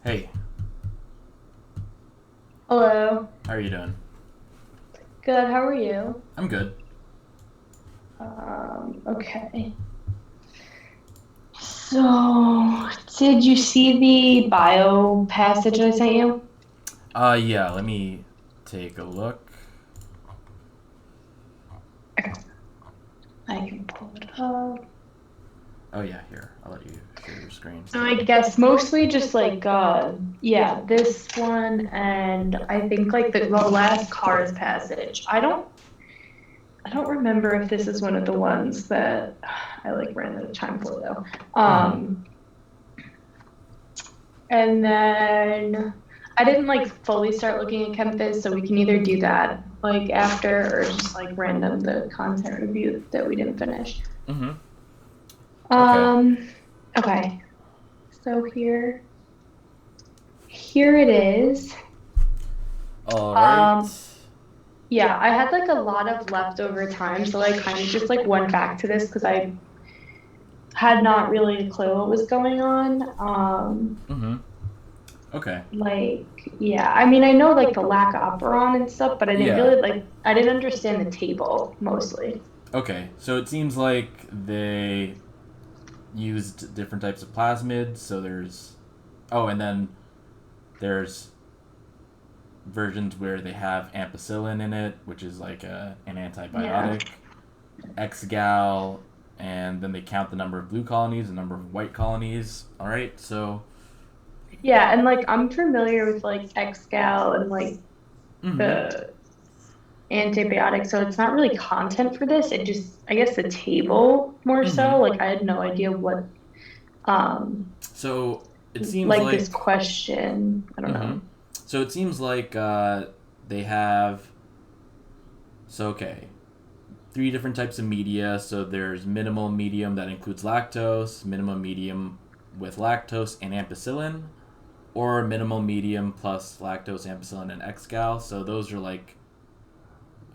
Hey, Hello. how are you doing? Good. How are you? I'm good. Okay. So, did you see the bio passage I sent you? Yeah, let me take a look. I can pull it up. Oh, yeah, here. I'll let you share your screen. So I guess mostly just like yeah, this one and I think like the last cars passage. I don't remember if this is one of the ones that I like ran out of time for though. Mm-hmm. And then I didn't like fully start looking at Kempis, so we can either do that like after or just like random the content review that we didn't finish. Mm-hmm. Okay. Um, okay. So here it is. All right. Um, yeah, I had like a lot of leftover time, so I kind of just like went back to this because I had not really a clue what was going on. Mm-hmm. Okay. Like, yeah, I mean, I know like the Lac Operon and stuff, but I didn't Yeah. really like, I didn't understand the table mostly. Okay. So it seems like they used different types of plasmids. So there's. Oh, and then there's versions where they have ampicillin in it, which is like an Yeah. antibiotic, X-gal, and then they count the number of blue colonies, the number of white colonies. All right, so Yeah, and like I'm familiar with like Excal and like mm-hmm, the antibiotics, so it's not really content for this. It just, I guess the table more mm-hmm. so. Like I had no idea what, um, So it seems like this like question. I don't mm-hmm. know. So it seems like they have okay, three different types of media. So there's minimal medium that includes lactose, minimal medium with lactose and ampicillin, or minimal medium plus lactose, ampicillin, and X-gal. So those are like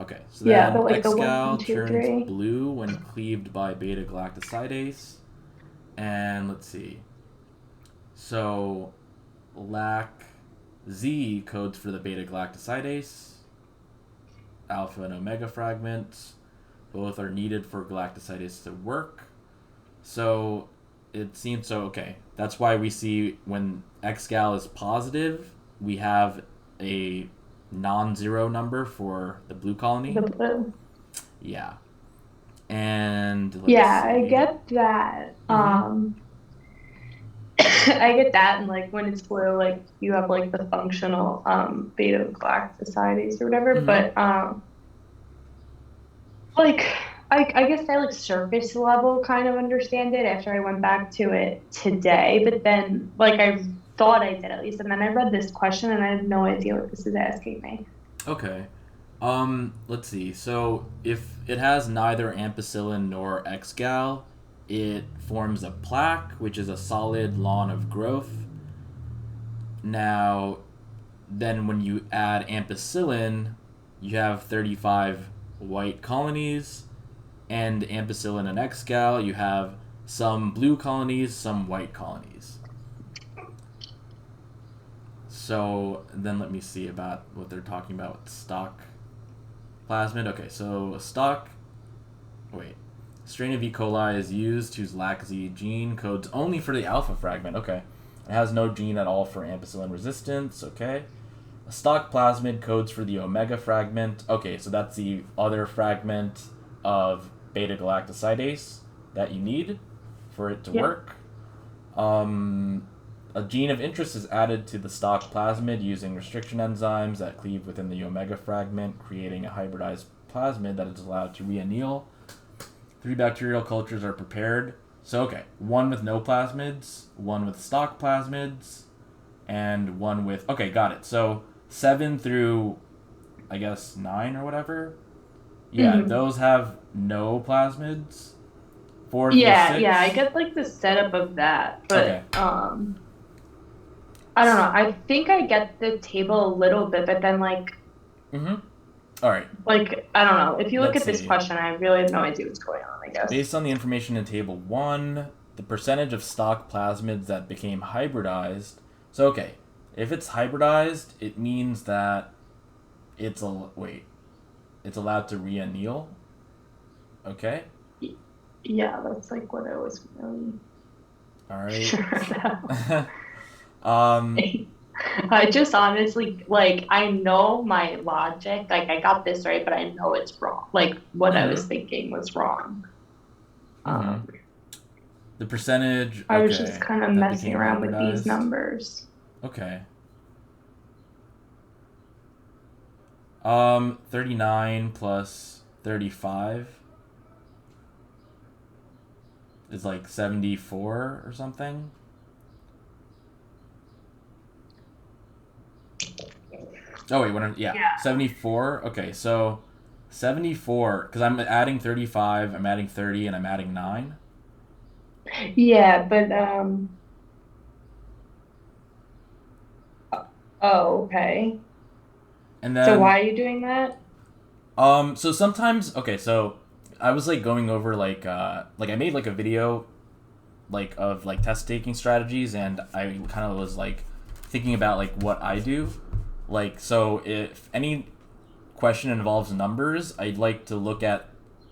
okay. So Yeah, then but like the one, X-gal two, turns three. blue when cleaved by beta galactosidase, and let's see. So Lac Z codes for the beta galactosidase. Alpha and omega fragments. Both are needed for galactosidase to work. So it seems so okay. That's why we see when xgal is positive, we have a non-zero number for the blue colony. The blue. Yeah. And let's Yeah, I see. get that. Mm-hmm. I get that, and like when it's blue, like you have like the functional beta galactosides or whatever. Mm-hmm. But like I guess I like surface level kind of understand it after I went back to it today. But then like I thought I did at least, and then I read this question and I had no idea what this is asking me. Okay. Let's see. So if it has neither ampicillin nor xgal, it forms a plaque, which is a solid lawn of growth. Now, then when you add ampicillin, you have 35 white colonies, and ampicillin and xgal, you have some blue colonies, some white colonies. So then let me see about what they're talking about with stock plasmid. Okay, so stock. Wait. Strain of E. coli is used whose LAC-Z gene codes only for the alpha fragment. Okay. It has no gene at all for ampicillin resistance. Okay. A stock plasmid codes for the omega fragment. Okay, so that's the other fragment of beta galactosidase that you need for it to Yeah. work. A gene of interest is added to the stock plasmid using restriction enzymes that cleave within the omega fragment, creating a hybridized plasmid that is allowed to reanneal. 3 bacterial cultures are prepared. So, okay, one with no plasmids, one with stock plasmids, and one with. Okay, got it. So, 7 through, I guess, 9 or whatever. Yeah, Mhm. those have no plasmids. 4 through Yeah, yeah, I 6. get like the setup of that, Okay. but I don't know. I think I get the table a little bit, but then Mm hmm. All right. I don't know. If you look Let's at this see. question, I really have no idea what's going on, I guess. Based on the information in Table 1, the percentage of stock plasmids that became hybridized So, okay. If it's hybridized, it means that it's it's allowed to reanneal. Okay. Yeah, that's like what I was really All right. sure about. um. I just honestly, like, I know my logic, like, I got this right, but I know it's wrong. Like, what I was Mhm. thinking was wrong. Mhm. Um, The percentage. I was just Okay. kind of That messing became around with these hybridized. numbers. Okay. 39 plus 35 is like 74 or something. Oh wait, yeah, Yeah. 74. Okay, so 74 because I'm adding 35, I'm adding 30, and I'm adding 9. Yeah, but oh, okay. And So then why are you doing that? so sometimes okay, so I was like going over like I made like a video like of like test taking strategies, and I kind of was like thinking about like what I do. Like, so if any question involves numbers, I'd like to look at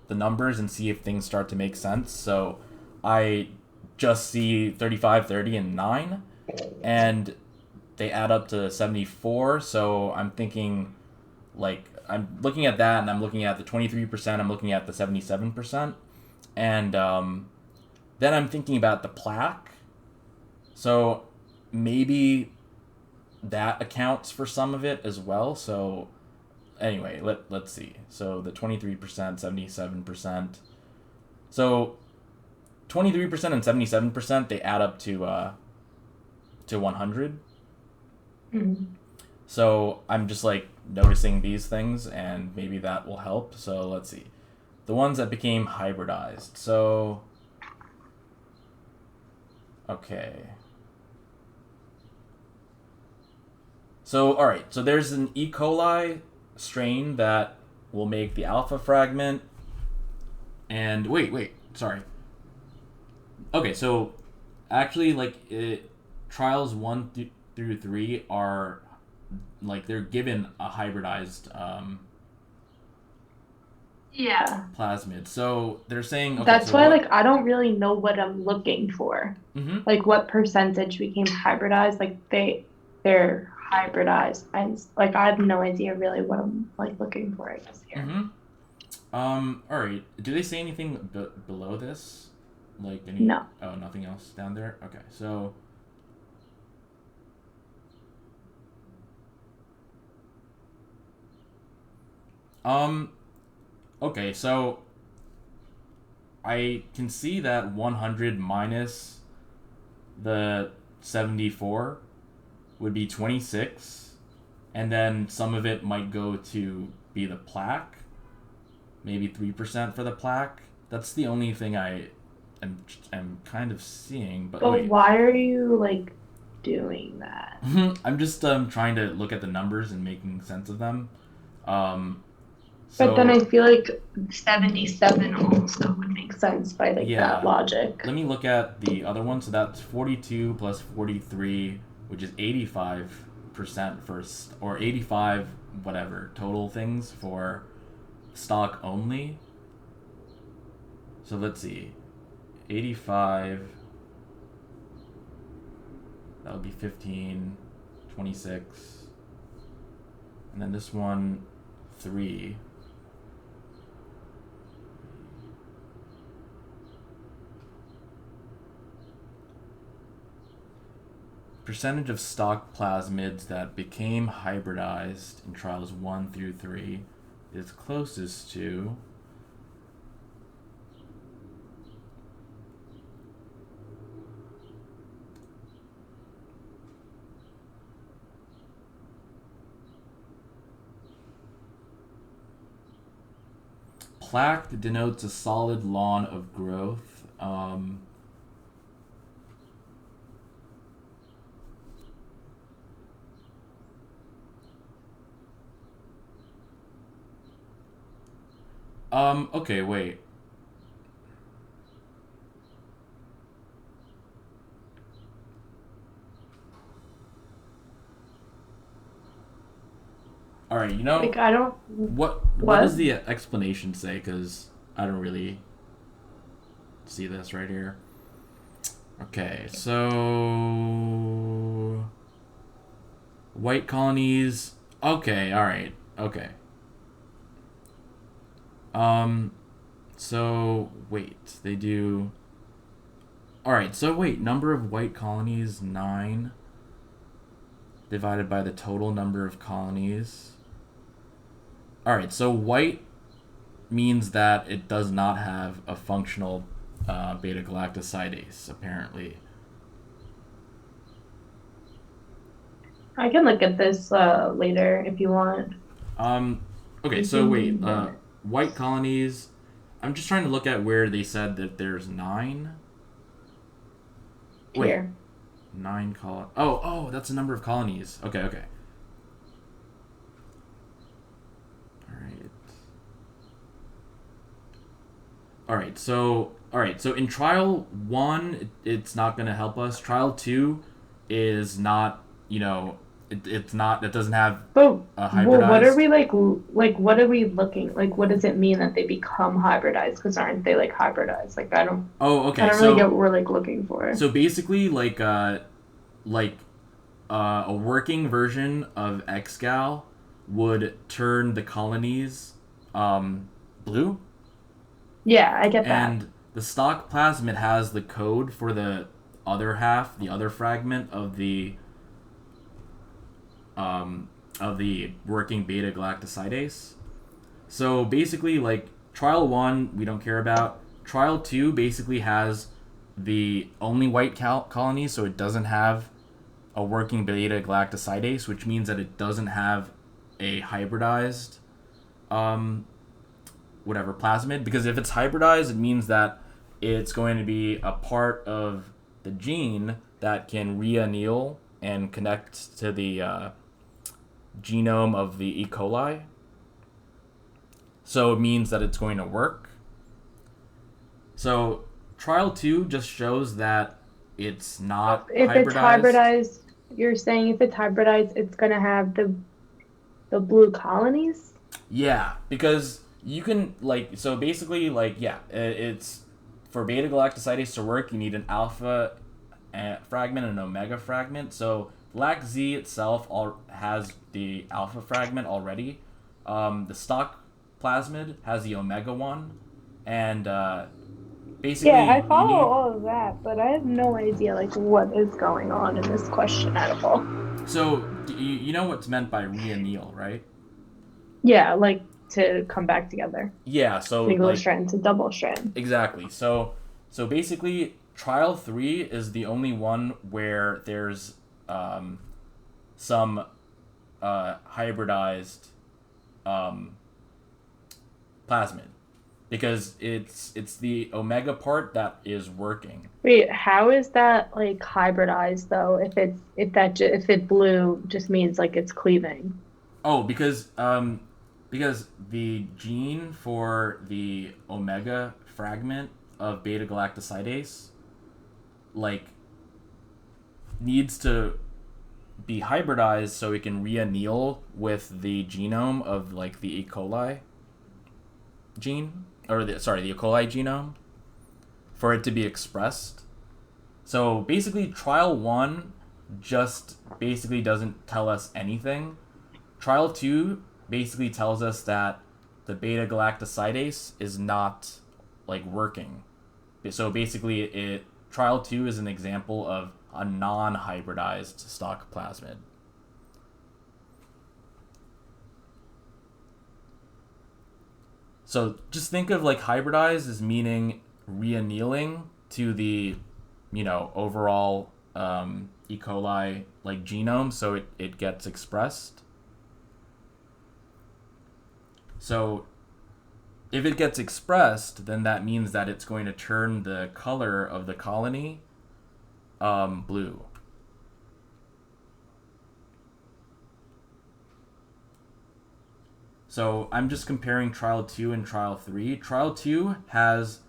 the numbers and see if things start to make sense. So I just see 35, 30, and 9, and they add up to 74. So I'm thinking, like, I'm looking at that, and I'm looking at the 23%, I'm looking at the 77%. And then I'm thinking about the plaque. So maybe that accounts for some of it as well. So anyway, let's see. So the 23%, 77%. So 23% and 77%, they add up to 100. Mhm. So I'm just like noticing these things, and maybe that will help. So let's see. The ones that became hybridized. So okay. So all right. So there's an E. coli strain that will make the alpha fragment. And wait, sorry. Okay, so actually, trials through 3 are like they're given a hybridized Yeah. plasmid. So they're saying, okay, That's so why, what? like, I don't really know what I'm looking for. Mm-hmm. Like, what percentage became hybridized? Like, they're hybridized. Like, I have no idea really what I'm like looking for, I guess here. Mm-hmm. All right. Do they say anything below this? Like any? No. Oh, nothing else down there. Okay, so. Um. Okay, so I can see that 100 minus the 74 would be 26, and then some of it might go to be the plaque, maybe 3% for the plaque. That's the only thing am kind of seeing, but But wait. why are you like doing that? I'm just trying to look at the numbers and making sense of them. Um, But then I so feel like 77 also would make sense by like that yeah, logic. let me look at the other one. So that's 42 plus 43, which is 85% or 85 whatever total things for stock only. So let's see. 85, that would be 15, 26. And then this one, 3. Percentage of stock plasmids that became hybridized in trials 1 through 3 is closest to plaque denotes a solid lawn of growth. Okay, wait. right, Like, I don't... What does the explanation say? Because I don't really see this right here. Okay, so... White colonies... Okay, alright, okay. So, wait, they do... Alright, so wait, number of white colonies, 9, divided by the total number of colonies. Alright, so white means that it does not have a functional beta-galactosidase, apparently. I can look at this later if you want. Okay, so wait, white colonies... I'm just trying to look at where they said that there's 9. Wait, Here. 9 colonies. Oh, that's the number of colonies. Okay. Alright, so in trial 1, it's not going to help us. Trial 2 is not, it doesn't have But a hybridized... well, what are we what are we looking, like, what does it mean that they become hybridized? Because aren't they, like, hybridized? Like, I don't... Oh, okay, I don't really get what we're, like, looking for. So basically, a working version of XGAL would turn the colonies blue. Yeah, I get that. And the stock plasmid has the code for the other half, the other fragment of the working beta-galactosidase. So basically, trial 1 we don't care about. Trial 2 basically has the only white colonies, so it doesn't have a working beta-galactosidase, which means that it doesn't have a hybridized plasmid, because if it's hybridized, it means that it's going to be a part of the gene that can reanneal and connect to the genome of the E. coli. So it means that it's going to work. So trial 2 just shows that it's not if hybridized. It's hybridized, you're saying if it's hybridized, it's going to have the blue colonies? Yeah, because you can, so basically, it's for beta-galactosidase to work, you need an alpha fragment and an omega fragment. So Lac Z itself has the alpha fragment already. The stock plasmid has the omega one, and basically... Yeah, I follow all of that, but I have no idea, what is going on in this question at all. So, you know what's meant by reanneal, right? Yeah, to come back together. Yeah, so single strand to double strand. Exactly. So basically, trial 3 is the only one where there's some hybridized plasmid, because it's the omega part that is working. Wait, how is that hybridized though? If it blue just means it's cleaving. Oh, because the gene for the omega fragment of beta-galactosidase needs to be hybridized so it can reanneal with the genome of the E. coli gene, or the E. coli genome, for it to be expressed. So basically trial 1 just basically doesn't tell us anything. Trial 2 basically tells us that the beta-galactosidase is not working. So basically trial 2 is an example of a non-hybridized stock plasmid. So just think of hybridized as meaning reannealing to the overall E. coli genome, so it gets expressed. So if it gets expressed, then that means that it's going to turn the color of the colony blue. So I'm just comparing trial 2 and trial 3. Trial 2 has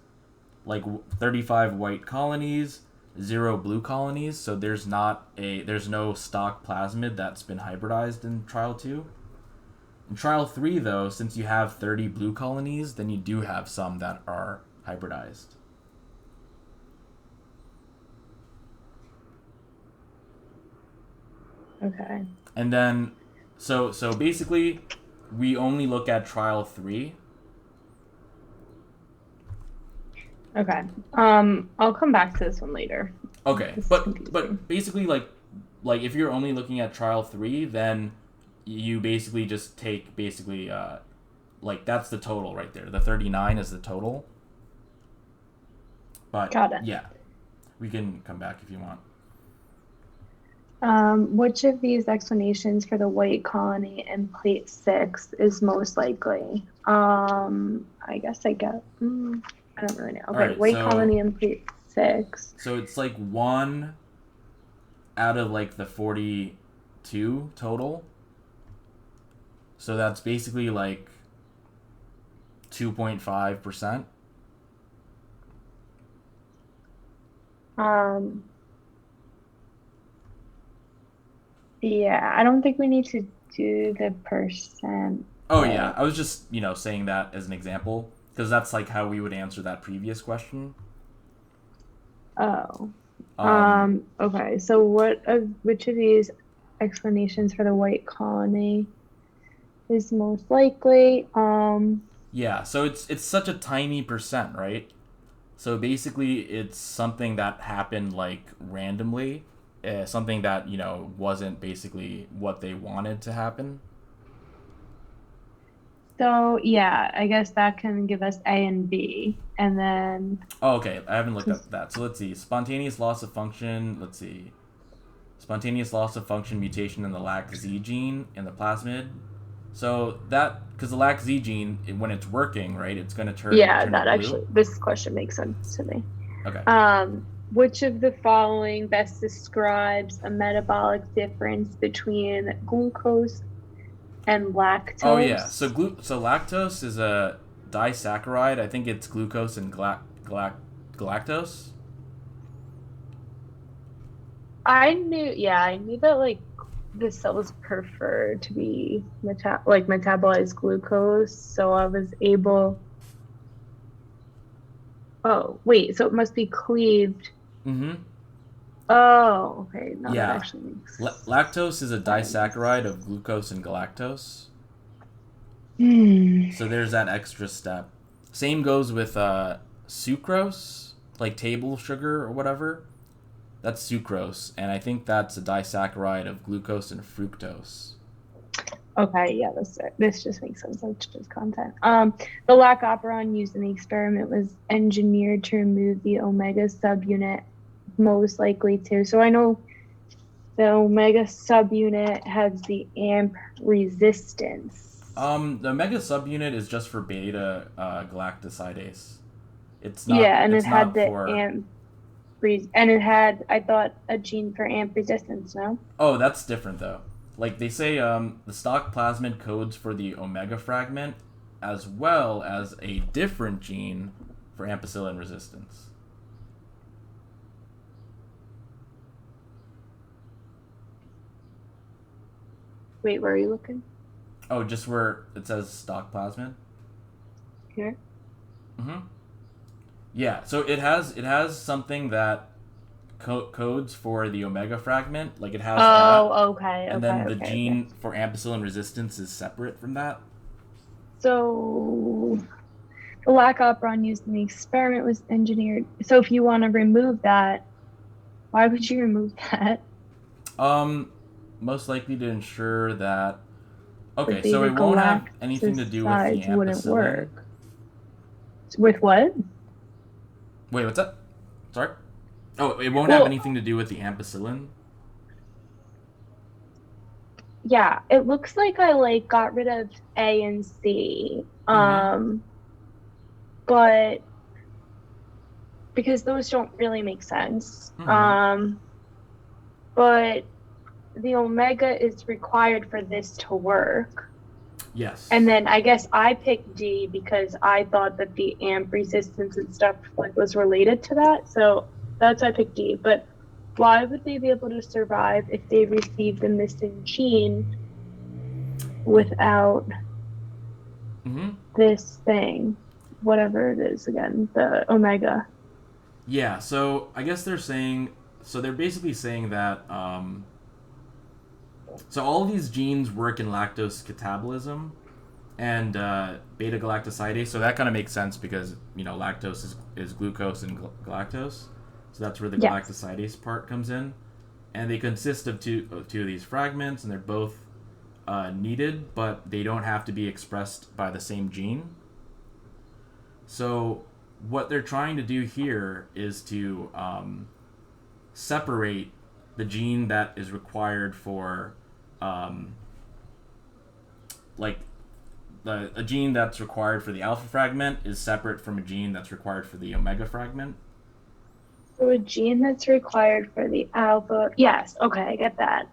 35 white colonies, 0 blue colonies, so there's no stock plasmid that's been hybridized in trial 2. In trial 3, though, since you have 30 blue colonies, then you do have some that are hybridized. Okay. And then, so basically, we only look at trial 3. Okay. I'll come back to this one later. Okay, but basically, like if you're only looking at trial 3, then you basically just take like that's the total right there. The 39 is the total. But got it. Yeah, we can come back if you want. Which of these explanations for the white colony in plate 6 is most likely? I guess I get. I don't really know. Okay, Right, white colony in plate 6. So it's like 1 out of like the 42 total. So that's basically like 2.5%. Yeah, I don't think we need to do the percent. Oh yeah, I was just, saying that as an example because that's like how we would answer that previous question. Oh. Okay, so which of these explanations for the white colony is most likely? Yeah, so it's such a tiny percent, right? So basically it's something that happened like randomly, something that, wasn't basically what they wanted to happen. So yeah, I guess that can give us A and B, and then. Oh, okay. I haven't looked up that. So let's see. Spontaneous loss of function. Let's see. Spontaneous loss of function mutation in the Lac Z gene in the plasmid. So that, because the Lac Z gene, when it's working, right, it's going to turn. Yeah, turn that blue. actually, this question makes sense to me. Okay. Which of the following best describes a metabolic difference between glucose and lactose? Oh yeah. So lactose is a disaccharide. I think it's glucose and galactose. I knew that like the cells prefer to be metabolize glucose, so I was able. Oh wait, so it must be cleaved. Mm-hmm. Oh, okay. No, Yeah. that actually makes lactose is a disaccharide of glucose and galactose. So there's that extra step. Same goes with sucrose, like table sugar or whatever. That's sucrose, and I think that's a disaccharide of glucose and fructose. Okay, yeah, this just makes sense. That's just content. The Lac Operon used in the experiment was engineered to remove the omega subunit most likely to. So I know the omega subunit has the amp resistance. The omega subunit is just for beta galactosidase. It's not. Yeah, and it's it had not the for... amp. And it had, I thought, a gene for amp resistance, no? Oh, that's different though. Like they say, the stock plasmid codes for the omega fragment, as well as a different gene for ampicillin resistance. Wait, where are you looking? Oh, just where it says stock plasmid. Here. Mm-hmm. Yeah, so it has something that codes for the omega fragment, like it has that. Okay. And then the gene for ampicillin resistance is separate from that. So the Lac Operon used in the experiment was engineered. So if you want to remove that, why would you remove that? Most likely to ensure that. Okay, so it won't have anything to do with the ampicillin. Wouldn't work. With what? Wait, what's that? Sorry? Oh, it won't have anything to do with the ampicillin? Yeah, it looks like I got rid of A and C. But because those don't really make sense. But the omega is required for this to work. Yes. And then I guess I picked D because I thought that the amp resistance and stuff was related to that. So that's why I picked D. But why would they be able to survive if they received the missing gene without Mm-hmm. this thing, whatever it is again, the omega. Yeah, so I guess they're saying, so they're basically saying that, so all of these genes work in lactose catabolism and beta galactosidase, so that kind of makes sense because, lactose is glucose and galactose, so that's where the Yes. galactosidase part comes in. And they consist of two of these fragments, and they're both needed, but they don't have to be expressed by the same gene. So what they're trying to do here is to separate the gene that is required for, a gene that's required for the alpha fragment is separate from a gene that's required for the omega fragment. So a gene that's required for the alpha. Yes, okay, I get that.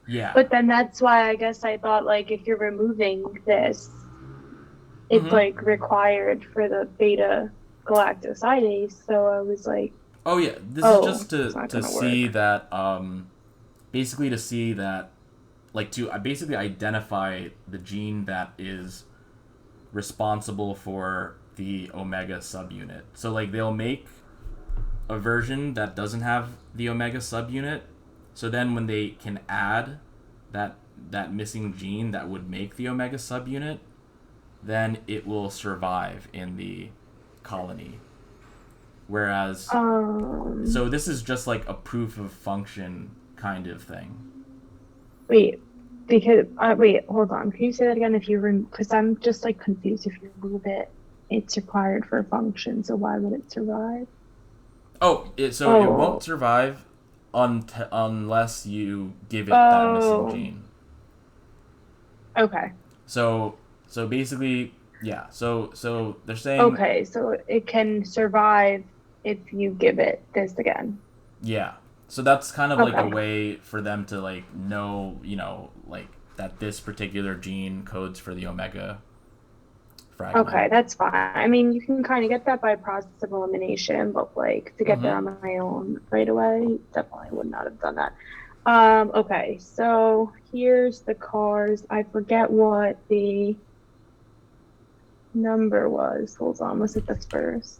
Yeah. But then that's why I guess I thought, like, if you're removing this, it's like required for the beta galactosidase. So I was like, oh yeah, this is just to it's see that, basically to see that, like, to basically identify the gene that is responsible for the omega subunit. So, like, they'll make a version that doesn't have the omega subunit, so then when they can add that missing gene that would make the omega subunit, then it will survive in the colony. Whereas, so this is just like a proof of function kind of thing. Wait, hold on. Can you say that again? Because I'm just like confused. If you remove it, it's required for a function. So why would it survive? It won't survive unless you give it that missing gene. Okay. So basically, yeah. So they're saying. Okay, so it can survive if you give it this again. Yeah. So that's kind of like a way for them to like know, like that this particular gene codes for the omega fragment. Okay, that's fine. I mean, you can kind of get that by process of elimination, but like to get there on my own right away, definitely would not have done that. Okay, so here's the cars. I forget what the number was. Hold on, was it the first?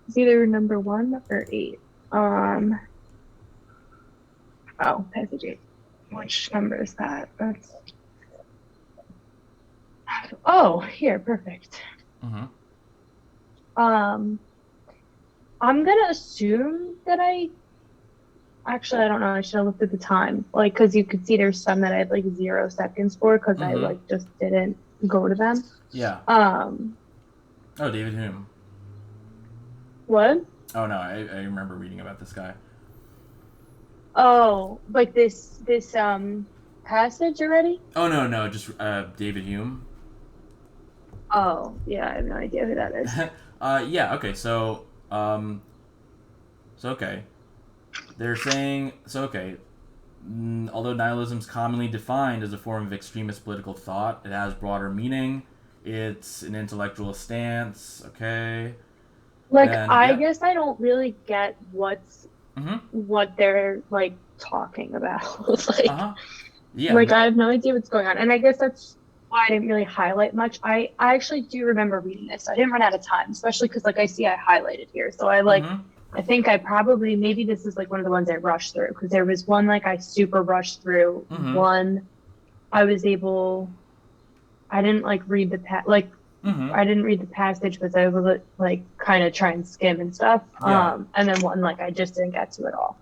It's either number 1 or 8. Passage 8. Which number is that? Here, perfect. I'm gonna assume that actually, I don't know. I should have looked at the time, like, because you could see there's some that I had like 0 seconds for because I like just didn't go to them. Yeah. David Hume. What? Oh no, I remember reading about this guy. Oh, like this passage already? Oh no, just David Hume. Oh yeah, I have no idea who that is. Yeah. Okay. So okay. They're saying although nihilism is commonly defined as a form of extremist political thought, it has broader meaning. It's an intellectual stance. Okay. Like, I guess I don't really get what they're like talking about. Like, yeah. Like, I have no idea what's going on, and I guess that's why I didn't really highlight much. I actually do remember reading this. I didn't run out of time, especially because like I see I highlighted here. So I like. I think I probably, maybe this is like one of the ones I rushed through, because there was one like I super rushed through. One I was able, I didn't like read the I didn't read the passage because I was like kind of try and skim and stuff. Yeah. And then one like I just didn't get to at all.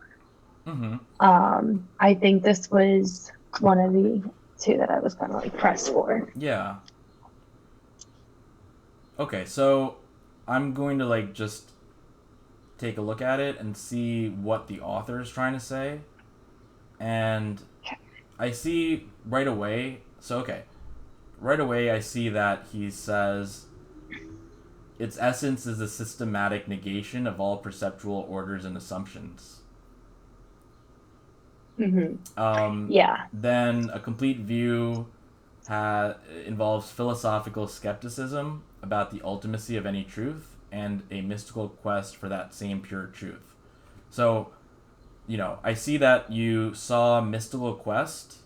I think this was one of the 2 that I was kind of like pressed for. Yeah. Okay, so I'm going to like just take a look at it and see what the author is trying to say. And I see right away, right away I see that he says its essence is a systematic negation of all perceptual orders and assumptions. Yeah. Then a complete view involves philosophical skepticism about the ultimacy of any truth and a mystical quest for that same pure truth. So I see that you saw Mystical Quest,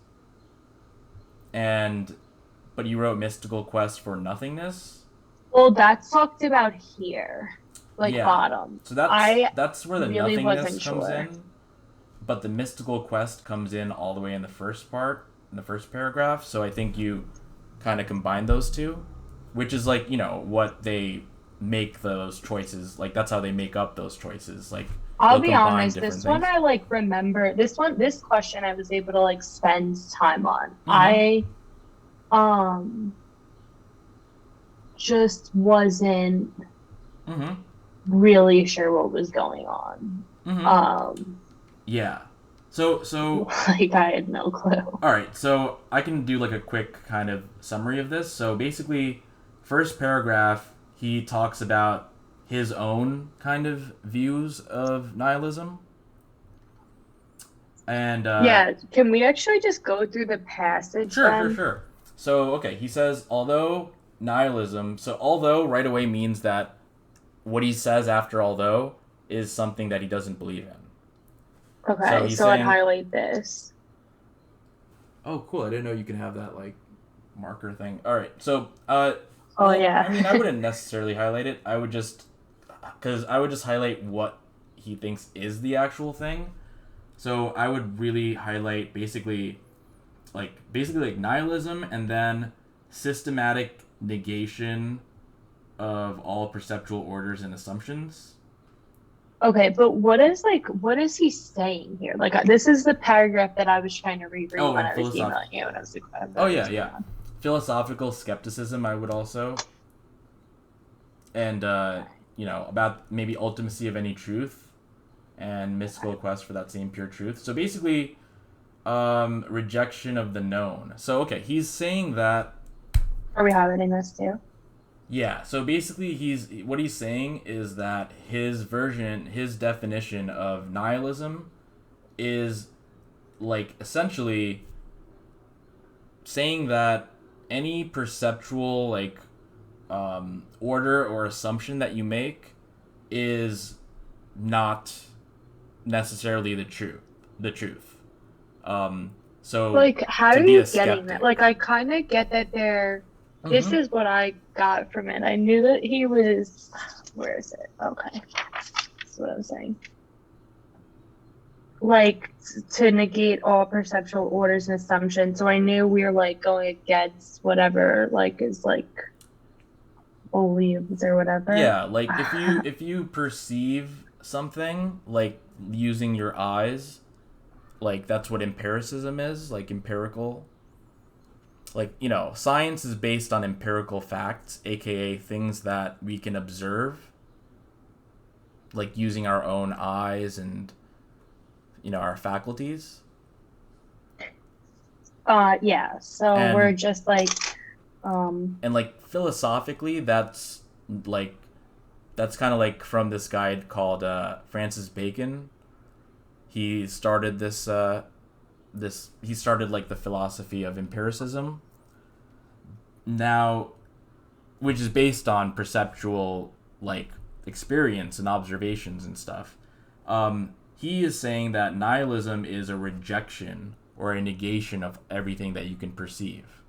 but you wrote Mystical Quest for Nothingness. Well, that's talked about here, like Yeah. bottom. So I that's where the really nothingness wasn't comes sure. in, but the Mystical Quest comes in all the way in the first part, in the first paragraph. So I think you kind of combine those two, which is like, what they make those choices. Like, that's how they make up those choices. Like, I'll they'll be combine honest, different this one things. I like remember. This question I was able to like spend time on. Mm-hmm. I just wasn't Mm-hmm. really sure what was going on. Mm-hmm. Yeah. So Like I had no clue. all right, so I can do like a quick kind of summary of this. So basically, first paragraph, he talks about his own kind of views of nihilism. And Yeah, can we actually just go through the passage then? sure. So okay, he says although right away means that what he says after although is something that he doesn't believe in. Okay, He's so I'd saying, highlight this. oh, cool. I didn't know you can have that like marker thing. All right. So, Yeah. I mean, I wouldn't necessarily highlight it. I would just highlight what he thinks is the actual thing. So I would really highlight basically like nihilism and then systematic negation of all perceptual orders and assumptions. Okay, but what is he saying here? Like this is the paragraph that I was trying to reread Oh, when and I was emailing you and I was like, oh yeah. Philosophical skepticism, I would also, and about maybe ultimacy of any truth, and mystical quest for that same pure truth. So basically, rejection of the known. So okay, he's saying that. Are we highlighting this too? Yeah. So basically, what he's saying is that his definition of nihilism, is like essentially saying that any perceptual like order or assumption that you make is not necessarily the truth. So Like, how to are be you a getting that? skeptic. Like, I kind of get that there. This is what I got from it. I knew that he was. Where is it? Okay, that's what I'm saying. Like, to negate all perceptual orders and assumptions. So I knew we were like going against whatever like is like believes or whatever. Yeah, like if you perceive something like using your eyes, like that's what empiricism is, like empirical. Like, science is based on empirical facts, aka things that we can observe, like using our own eyes and our faculties. Yeah. So we're just like and like philosophically, that's kind of like from this guy called Francis Bacon. He started he started like the philosophy of empiricism now, which is based on perceptual like experience and observations and stuff. He is saying that nihilism is a rejection or a negation of everything that you can perceive.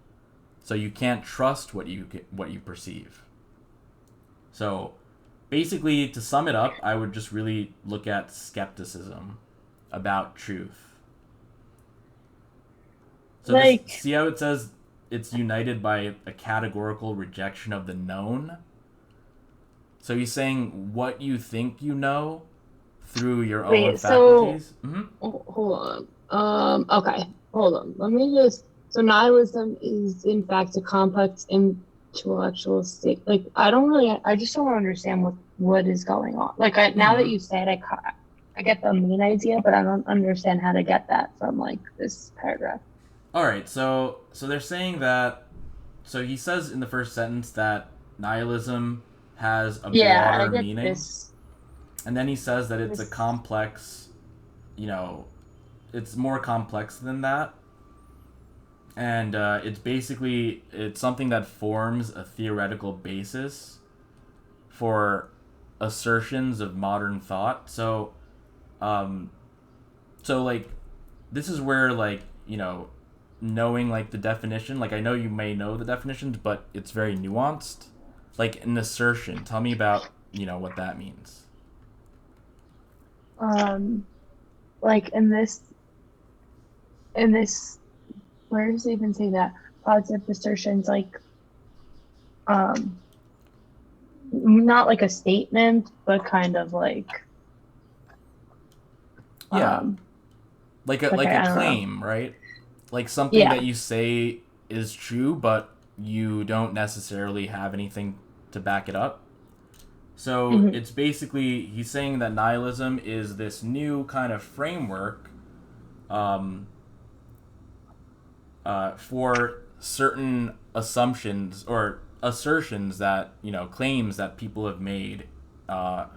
So you can't trust what you perceive. So basically, to sum it up, I would just really look at skepticism about truth. So see how it says it's united by a categorical rejection of the known? So he's saying what you think you know through your own faculties. Hold on. Okay, hold on. Let me just. So nihilism is in fact a complex intellectual state. Like I just don't understand what is going on. Like now that you say it, I get the main idea, but I don't understand how to get that from like this paragraph. All right, so they're saying that. So he says in the first sentence that nihilism has a broader meaning, and then he says that it's a complex. It's more complex than that, and it's something that forms a theoretical basis for assertions of modern thought. So, So like, this is where like knowing like the definition. Like I know you may know the definitions, but it's very nuanced. Like an assertion. Tell me about what that means. Like in this, where does it even say that? Positive assertions, like, not like a statement, but kind of like, Yeah, like a like like a I don't know. claim, right? Like something that Yeah. you say is true, but you don't necessarily have anything to back it up. So Hmm. it's basically he's saying that nihilism is this new kind of framework um, for certain assumptions or assertions that claims that people have made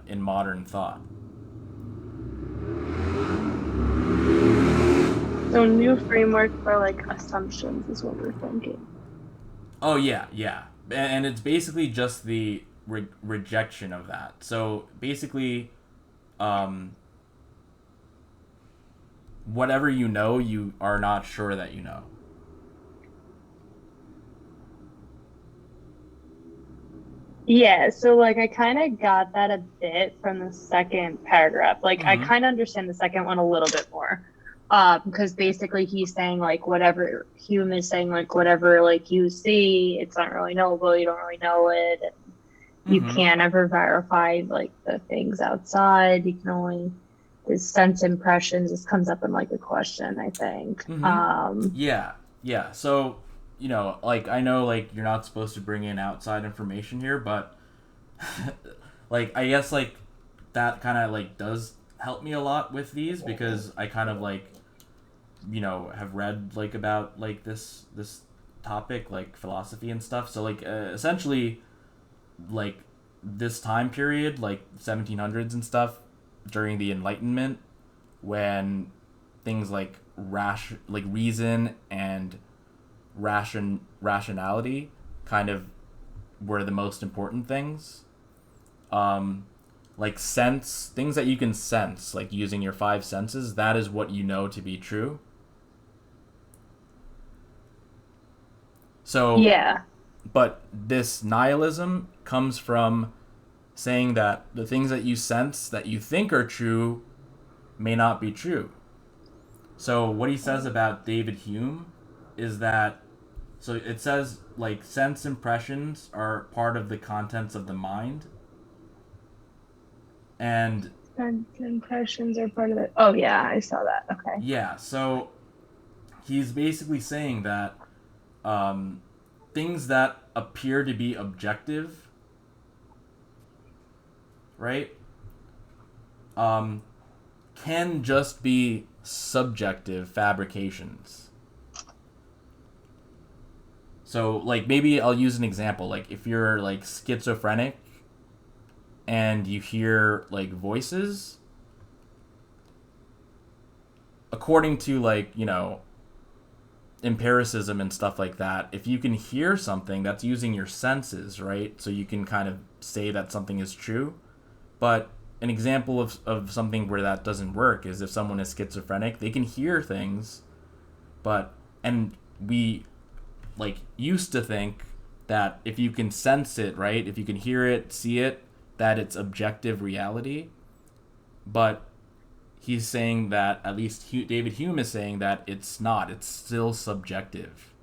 in modern thought. So new framework for like assumptions is what we're thinking. Oh yeah, yeah, and it's basically just the rejection of that. So basically, um, whatever you are not sure that you know. Yeah, so like I kind of got that a bit from the second paragraph. Like I Mm-hmm. kind of understand the second one a little bit more. Because basically he's saying like whatever Hume is saying, like whatever like you see, it's not really knowable, you don't really know it, and you Mm-hmm. can't ever verify like the things outside. You can only there's sense impressions. This comes up in like a question, I think. Mm-hmm. Yeah, yeah. So like I know like you're not supposed to bring in outside information here, but like I guess like that kind of like does help me a lot with these because I kind of like have read like about like this topic like philosophy and stuff. So like essentially like this time period like 1700s and stuff during the Enlightenment when things like reason and rationality kind of were the most important things. Like sense things that you can sense like using your five senses, that is what you know to be true. So Yeah. but this nihilism comes from saying that the things that you sense that you think are true may not be true. So what he says about David Hume is that so it says like sense impressions are part of the contents of the mind, and Sense impressions are part of it. Oh yeah, I saw that. Okay. yeah, so he's basically saying that um, things that appear to be objective, right, um, can just be subjective fabrications. So, like, maybe I'll use an example. Like, if you're, like, schizophrenic and you hear, like, voices, according to, like, empiricism and stuff like that, if you can hear something, that's using your senses, right? So you can kind of say that something is true. But an example of something where that doesn't work is if someone is schizophrenic, they can hear things, but, and we like used to think that if you can sense it, right, if you can hear it, see it, that it's objective reality. But he's saying that at least David Hume is saying that it's not. It's still subjective.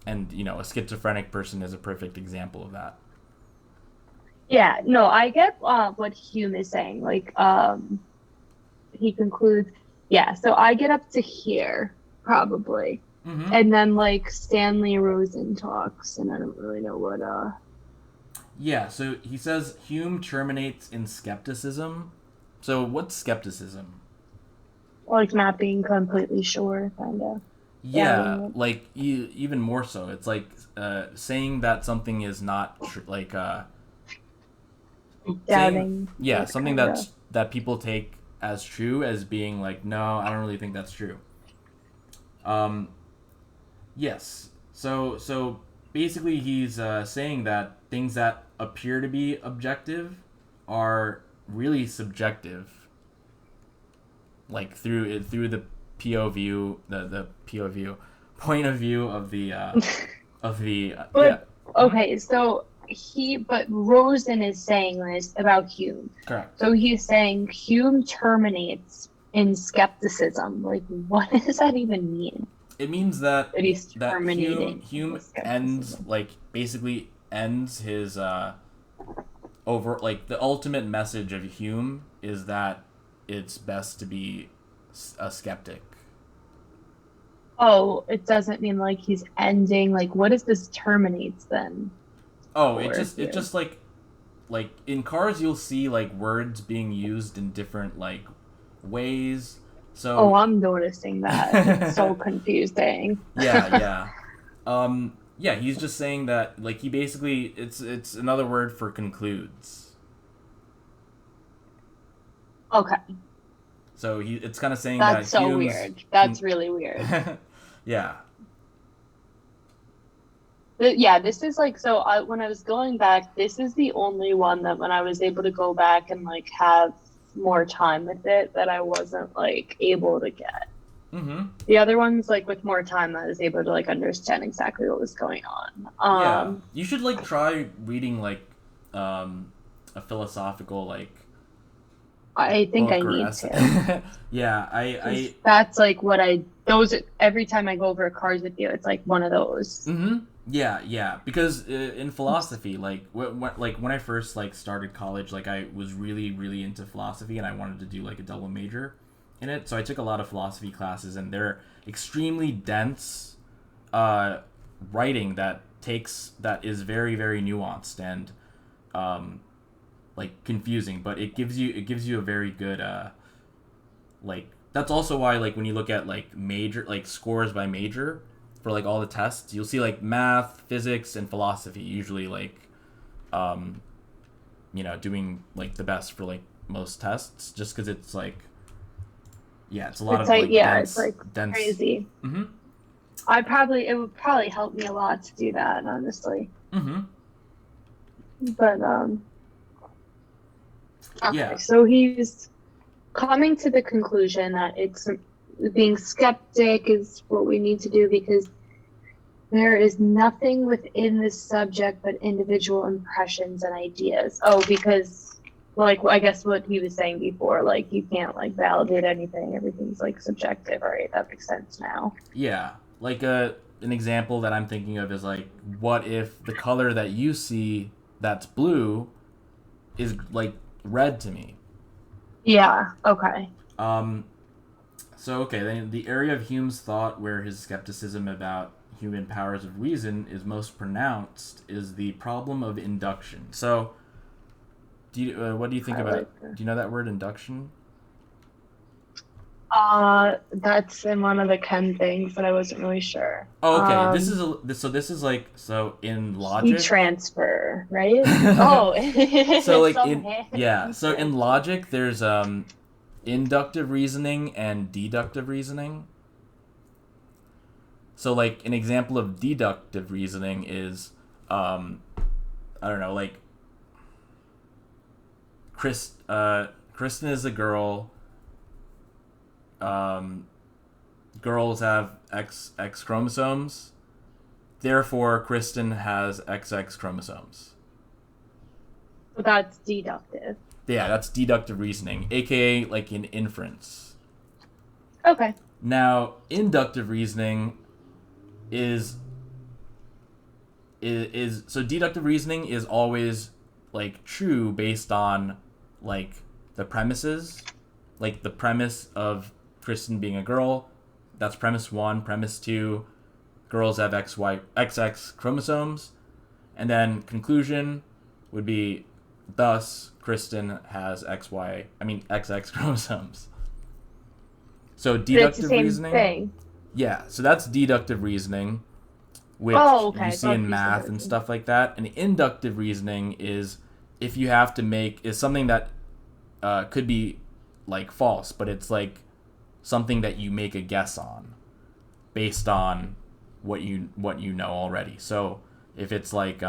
And a schizophrenic person is a perfect example of that. Yeah, no, I get what Hume is saying. Like, he concludes, yeah, so I get up to here, probably. Mm-hmm. And then like Stanley Rosen talks, and I don't really know what Yeah, so he says Hume terminates in skepticism. So what's skepticism? like not being completely sure, kind of Yeah, doubting like even more so. It's like saying that something is not like it, saying doubting yeah it, something kind of. that people take as true as being like no, I don't really think that's true. Um, yes. So basically, he's saying that things that appear to be objective are really subjective. like through the POV, the POV point of view of the But okay, so but Rosen is saying this about Hume. Correct. So he's saying Hume terminates in skepticism. Like, what does that even mean? It means that he's terminating. Hume ends, like, basically ends his over, like, the ultimate message of Hume is that it's best to be a skeptic. Oh, it doesn't mean like he's ending. Like, what is this terminates then? Oh, it just like in cars you'll see like words being used in different like ways. So I'm noticing that. It's so confusing. Yeah. Yeah, he's just saying that like he basically it's another word for concludes. Okay. So it's kind of saying that's that so weird. That's really weird. Yeah. Yeah, this is like, so when I was going back, this is the only one that when I was able to go back and like have more time with it that I wasn't like able to get. Mm-hmm. The other ones, like with more time, I was able to like understand exactly what was going on. Yeah, you should like try reading like a philosophical like. I think I need to. Yeah, I. That's like what every time I go over cars with you, it's like one of those. Mm-hmm. Yeah. Because in philosophy, like when I first like started college, like I was really, really into philosophy, and I wanted to do like a double major in it. So I took a lot of philosophy classes, and they're extremely dense writing that is very, very nuanced and like confusing, but it gives you a very good like that's also why like when you look at like major like scores by major for like all the tests, you'll see like math, physics, and philosophy usually like doing like the best for like most tests, just because it's like it's a lot of like dense, it's like dense. Crazy. Mm-hmm. It would probably help me a lot to do that, honestly. Mm-hmm. But okay, so he's coming to the conclusion that it's being skeptic is what we need to do because there is nothing within this subject but individual impressions and ideas. Oh, because like I guess what he was saying before, like you can't like validate anything. Everything's like subjective, right? That makes sense now. Yeah, like an example that I'm thinking of is like, what if the color that you see that's blue is like red to me? Yeah. Okay. So then the area of Hume's thought where his skepticism about human powers of reason is most pronounced is the problem of induction. So, what do you think about? Do you know that word induction? That's in one of the Chem things, but I wasn't really sure. Oh, okay. This is like in logic. Heat transfer, right? Oh. So like so in logic, there's inductive reasoning and deductive reasoning. So like an example of deductive reasoning is I don't know, like Kristen is a girl. Girls have XX chromosomes. Therefore, Kristen has XX chromosomes. So that's deductive. Yeah, that's deductive reasoning, aka like an inference. Okay. Now, inductive reasoning is so deductive reasoning is always like true based on like the premises, like the premise of Kristen being a girl. That's premise 1. Premise 2, girls have XX chromosomes, and then conclusion would be thus Kristen has XX chromosomes. So deductive reasoning. Thing. Yeah, so that's deductive reasoning, which you see in math and stuff like that. And inductive reasoning is if you have to is something that could be like false, but it's like something that you make a guess on based on what you know already. So if it's like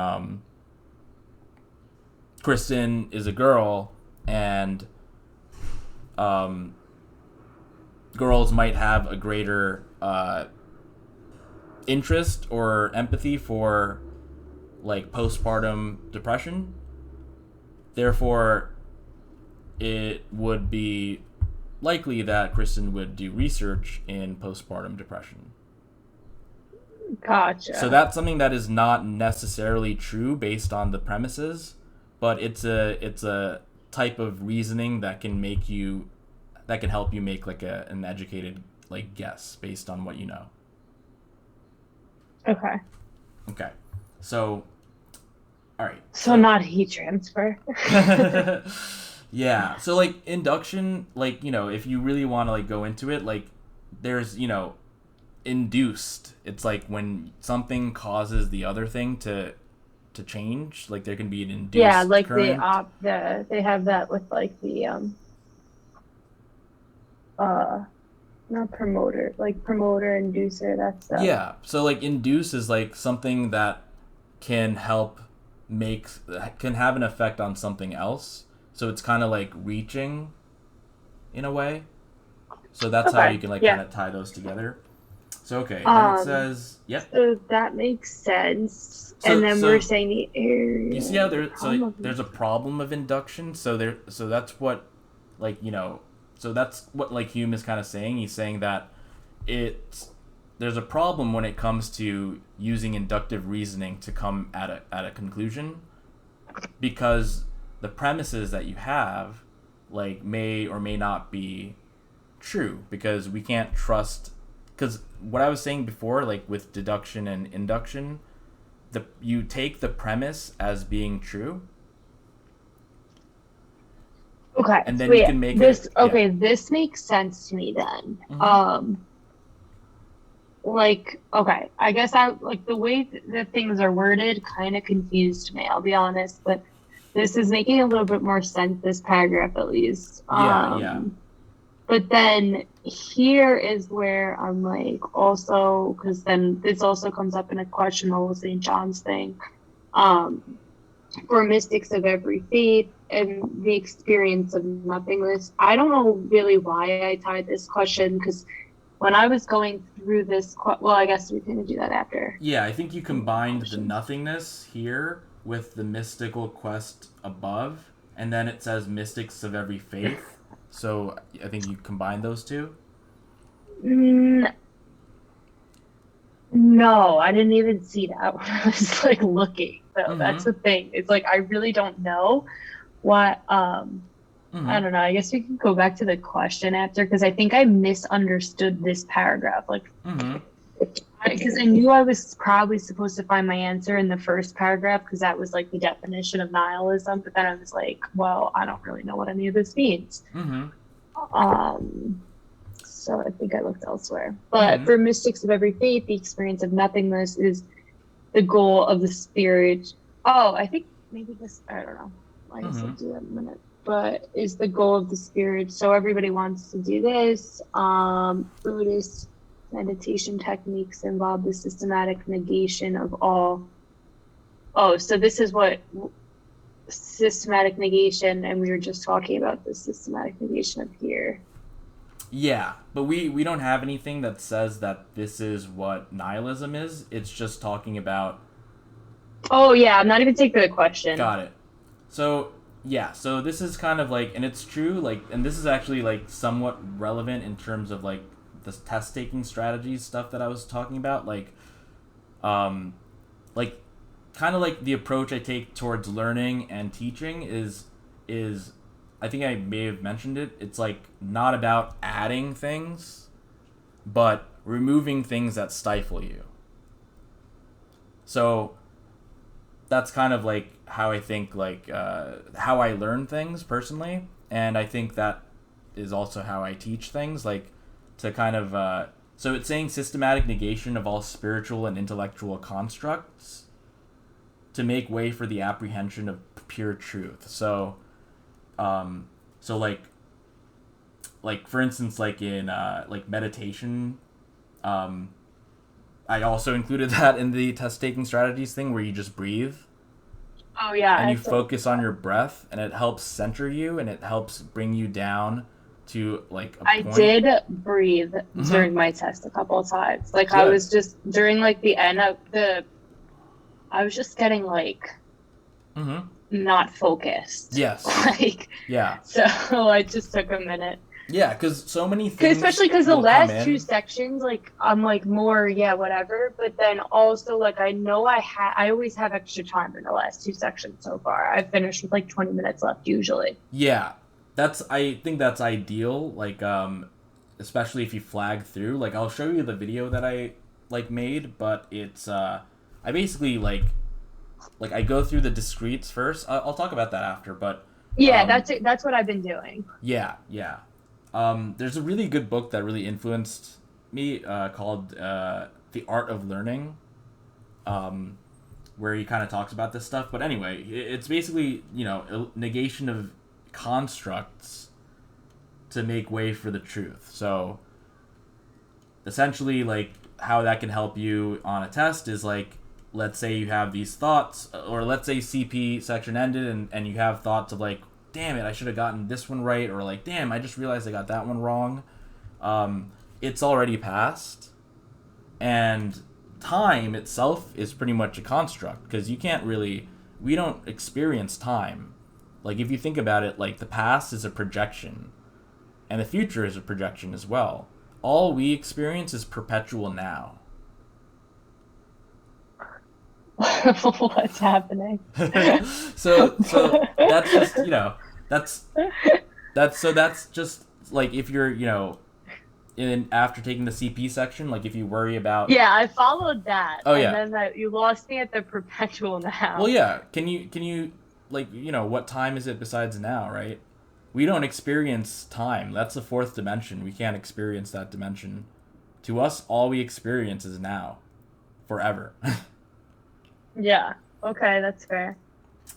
Kristen is a girl and girls might have a greater interest or empathy for like postpartum depression. Therefore, it would be likely that Kristen would do research in postpartum depression. Gotcha. So that's something that is not necessarily true based on the premises, but it's a type of reasoning that can help you make like an educated like guess based on what you know. Okay. Okay. So all right. So not heat transfer. Yeah. So like induction, like, you know, if you really want to like go into it, like there's, you know, induced. It's like when something causes the other thing to change, like there can be an induced like current. they have that with like the not promoter, like promoter, inducer, that stuff. Yeah. So like induce is like something that can have an effect on something else. So it's kind of like reaching in a way. So that's how you can like kind of tie those together. So okay, then it says, yep. So that makes sense. And then we're saying the area. You see how there's a problem of induction. So that's what, like, you know, so that's what like Hume is kind of saying. He's saying that there's a problem when it comes to using inductive reasoning to come at a conclusion, because the premises that you have like may or may not be true, because we can't trust. Because what I was saying before, like with deduction and induction, you take the premise as being true. Okay. And then you can make this. Okay, this makes sense to me then. Mm-hmm. Like, okay, I guess I like the way that things are worded kind of confused me, I'll be honest, but this is making a little bit more sense, this paragraph at least. Yeah. But then here is where I'm like, also, because then this also comes up in a question, the whole St. John's thing. For mystics of every faith and the experience of nothingness. I don't know really why I tied this question, because when I was going through this, well, I guess we can do that after. Yeah, I think you combined the nothingness here with the mystical quest above, and then it says mystics of every faith. So I think you combine those two? No, I didn't even see that when I was like looking. So that's the thing. It's like I really don't know what I don't know. I guess we can go back to the question after, because I think I misunderstood this paragraph. Like, because I knew I was probably supposed to find my answer in the first paragraph, because that was like the definition of nihilism. But then I was like, well, I don't really know what any of this means. So I think I looked elsewhere. But for mystics of every faith, the experience of nothingness is the goal of the spirit. Oh, I think maybe this, I don't know. I guess I'll do that in a minute. But is the goal of the spirit. So everybody wants to do this. Buddhist meditation techniques involve the systematic negation of all. Oh, so this is what systematic negation, and we were just talking about the systematic negation up here. Yeah, but we don't have anything that says that this is what nihilism is. It's just talking about... Oh, yeah, I'm not even taking the question. Got it. So, yeah, so this is kind of like, and it's true, like, and this is actually, like, somewhat relevant in terms of, like, the test-taking strategies stuff that I was talking about, like, kind of like the approach I take towards learning and teaching is I think I may have mentioned it. It's like not about adding things, but removing things that stifle you. So that's kind of like how I think, like how I learn things personally, and I think that is also how I teach things, like to kind of so it's saying systematic negation of all spiritual and intellectual constructs to make way for the apprehension of pure truth. So like for instance, like in like meditation, I also included that in the test taking strategies thing, where you just breathe. Oh yeah. And you focus on your breath, and it helps center you, and it helps bring you down to like a I point. did breathe during my test a couple of times. Like I Good. was just during like the end of I was just getting like not focused. Yes. Like Yeah. so I just took a minute. Yeah, because so many things. Especially because the will come last two in. sections, like I'm like more whatever. But then also like I know I always have extra time in the last two sections so far. I've finished with like 20 minutes left usually. Yeah, I think that's ideal. Like especially if you flag through. Like I'll show you the video that I like made, but it's I basically like I go through the discretes first. I'll talk about that after, but Yeah, that's what I've been doing. yeah. There's a really good book that really influenced me called The Art of Learning, where he kind of talks about this stuff. But anyway, it's basically, negation of constructs to make way for the truth. So essentially, like, how that can help you on a test is, like, let's say you have these thoughts, or let's say CP section ended and you have thoughts of, like, damn it, I should have gotten this one right, or like, damn, I just realized I got that one wrong. It's already passed, and time itself is pretty much a construct, because we don't experience time. Like, if you think about it, like, the past is a projection, and the future is a projection as well. All we experience is perpetual now. What's happening? so that's just, that's just like, if you're, after taking the CP section, like, if you worry about... Yeah, I followed that. Oh, yeah. And then you lost me at the perpetual now. Well, yeah. Can you like, what time is it besides now, right? We don't experience time. That's the fourth dimension. We can't experience that dimension. To us, all we experience is now. Forever. Yeah. Okay, that's fair.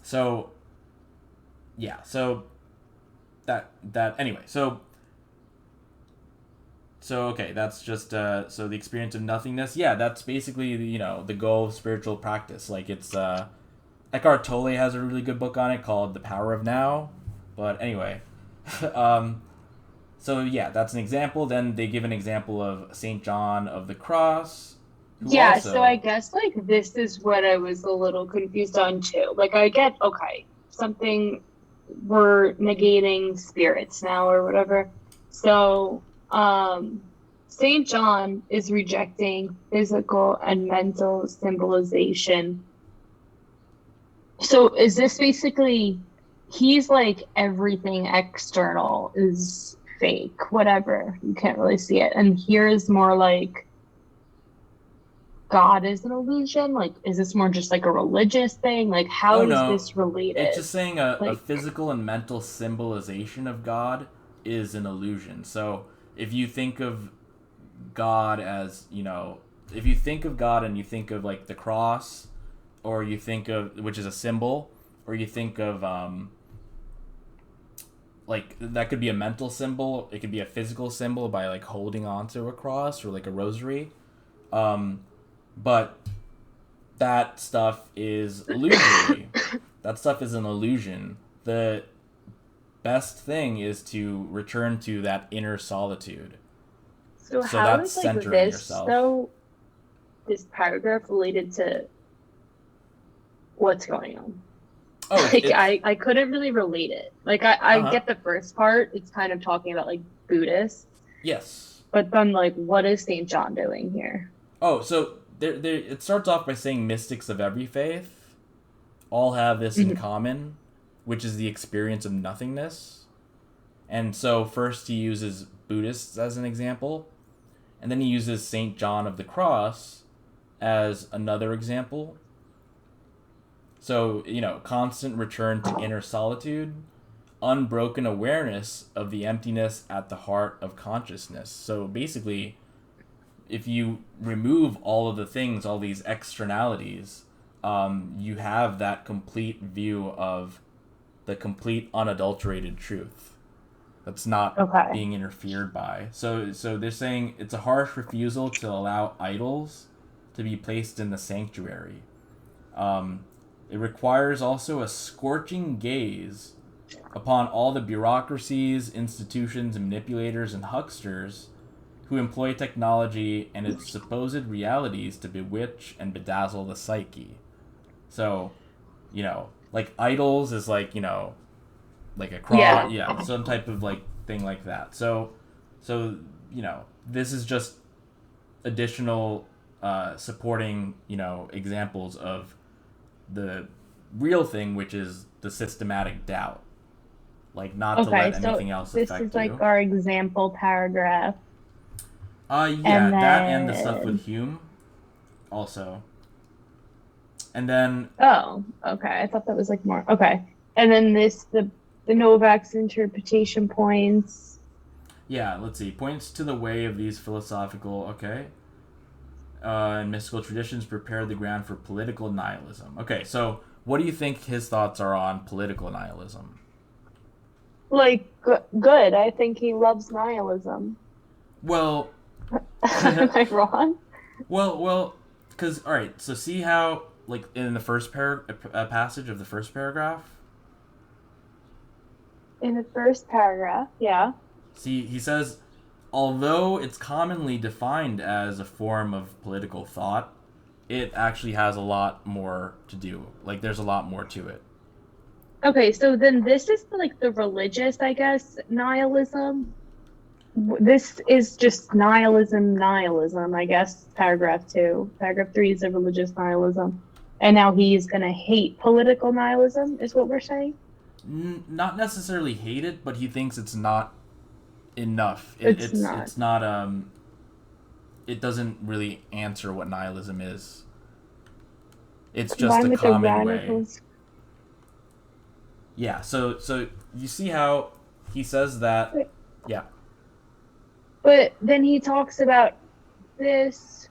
So, yeah. So, that anyway. So okay, that's just so the experience of nothingness. Yeah, that's basically the goal of spiritual practice. Like, it's Eckhart Tolle has a really good book on it called The Power of Now. But anyway, so yeah, that's an example. Then they give an example of Saint John of the Cross. Yeah, also... so I guess, like, this is what I was a little confused on, too. Like, I get, okay, we're negating spirits now or whatever. So, St. John is rejecting physical and mental symbolization. So is this basically, he's like, everything external is fake, whatever. You can't really see it. And here is more like, God is an illusion? Like, is this more just like a religious thing? Like, how is this related? It's just saying a physical and mental symbolization of God is an illusion. So if you think of God as, if you think of God and you think of, like, the cross, or you think of, which is a symbol, or you think of, like, that could be a mental symbol, it could be a physical symbol by, like, holding onto a cross or, like, a rosary. But that stuff is illusory. That stuff is an illusion. The best thing is to return to that inner solitude. So how that's is, like, centering this, yourself. so this paragraph related to what's going on? Oh, like, I couldn't really relate it. Like, I get the first part. It's kind of talking about, like, Buddhists. Yes. But then, like, what is St. John doing here? Oh, so it starts off by saying mystics of every faith all have this in common, which is the experience of nothingness. And so first he uses Buddhists as an example, and then he uses St. John of the Cross as another example. So, constant return to inner solitude, unbroken awareness of the emptiness at the heart of consciousness. So basically, if you remove all of the things, all these externalities, you have that complete view of the complete unadulterated truth that's not being interfered by. So they're saying it's a harsh refusal to allow idols to be placed in the sanctuary. It requires also a scorching gaze upon all the bureaucracies, institutions, manipulators, and hucksters who employ technology and its supposed realities to bewitch and bedazzle the psyche. So, like idols is like, like a cross, some type of like thing like that. So, this is just additional supporting, examples of the real thing, which is the systematic doubt. Like, not to let anything else affect you. This is like our example paragraph. That and the stuff with Hume also. And then... Oh, okay. I thought that was like more... Okay. And then the Novak's interpretation points. Yeah, let's see. Points to the way of these philosophical... and mystical traditions prepare the ground for political nihilism. Okay, so what do you think his thoughts are on political nihilism? Like, good. I think he loves nihilism. Well... Am I wrong? Well, because, all right, so see how, like, in the first passage of the first paragraph? In the first paragraph, yeah. See, he says, although it's commonly defined as a form of political thought, it actually has a lot more to do. Like, there's a lot more to it. Okay, so then this is, like, the religious, I guess, nihilism. This is just nihilism, I guess, paragraph 2. Paragraph 3 is a religious nihilism. And now he's going to hate political nihilism, is what we're saying? Not necessarily hate it, but he thinks it's not enough. It's not. It's not, it doesn't really answer what nihilism is. It's just a common way. Yeah, so you see how he says that, yeah. But then he talks about this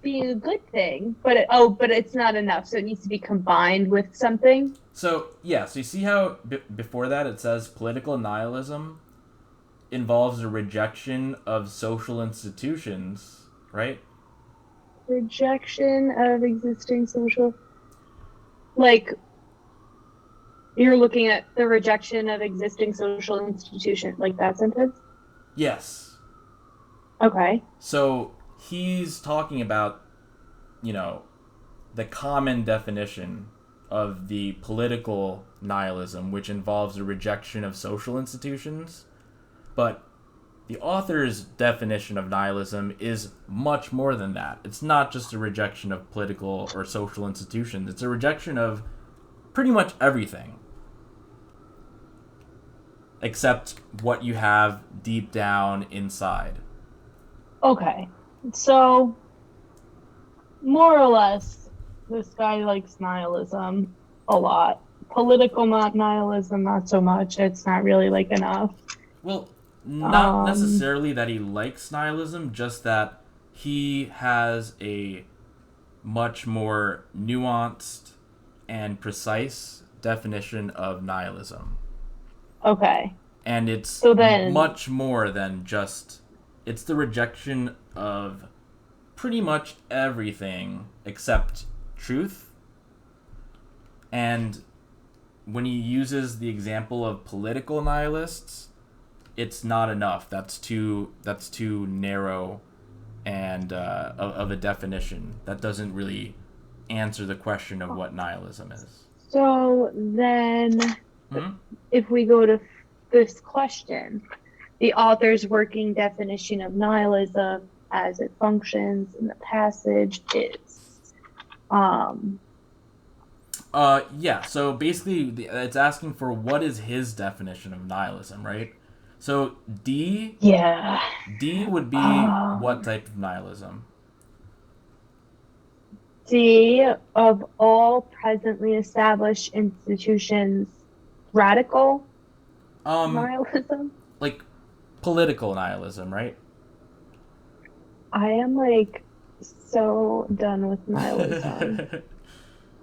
being a good thing, but it's not enough, so it needs to be combined with something. So you see how before that it says political nihilism involves a rejection of social institutions, right? Rejection of existing social... Like, you're looking at the rejection of existing social institutions, like that sentence? Yes. Okay. So he's talking about, the common definition of the political nihilism, which involves a rejection of social institutions. But the author's definition of nihilism is much more than that. It's not just a rejection of political or social institutions. It's a rejection of pretty much everything, except what you have deep down inside. Okay, so more or less, this guy likes nihilism a lot. Political nihilism, not so much. It's not really like enough. Well, not necessarily that he likes nihilism, just that he has a much more nuanced and precise definition of nihilism. Okay. And it's much more than just... It's the rejection of pretty much everything except truth. And when he uses the example of political nihilists, it's not enough. That's too narrow and of a definition. That doesn't really answer the question of what nihilism is. So then, if we go to this question, the author's working definition of nihilism as it functions in the passage is... so basically it's asking for what is his definition of nihilism, right? So D would be what type of nihilism? D, of all presently established institutions, radical nihilism? Like political nihilism, right? I am like so done with nihilism.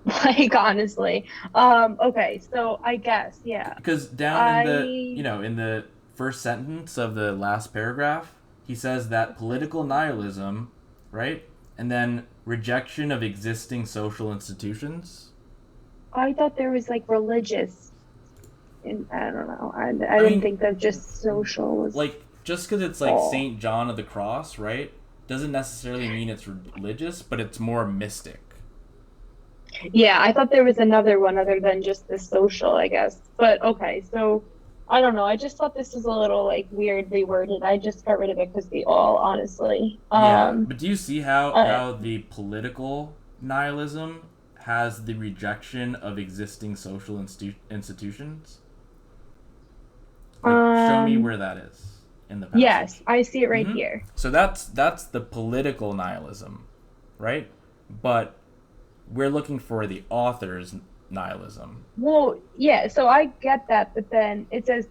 Like, honestly. Okay, so I guess, yeah. Because down in the first sentence of the last paragraph, he says that political nihilism, right? And then rejection of existing social institutions. I thought there was like religious. I don't know. I didn't think that just social was like, just because it's like all. Saint John of the Cross, right, doesn't necessarily mean it's religious, but it's more mystic. Yeah, I thought there was another one other than just the social, I guess. But okay, so I don't know. I just thought this was a little like weirdly worded. I just got rid of it because the all, honestly. Yeah, but do you see I, how the political nihilism has the rejection of existing social institutions? Like, show me where that is in the passage. yes, I see it right here. So that's the political nihilism, right? But we're looking for the author's nihilism. Well, yeah, so I get that, but then it says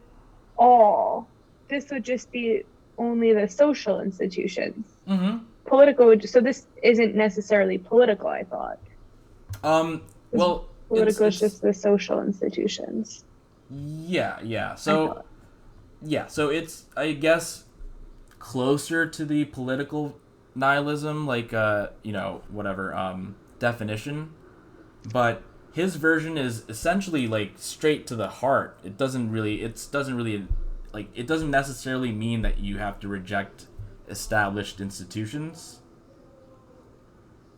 all. This would just be only the social institutions. Political would so this isn't necessarily political, I thought. Well, Political is just the social institutions. Yeah. So it's, I guess, closer to the political nihilism, like whatever definition, but his version is essentially like straight to the heart. It doesn't necessarily mean that you have to reject established institutions.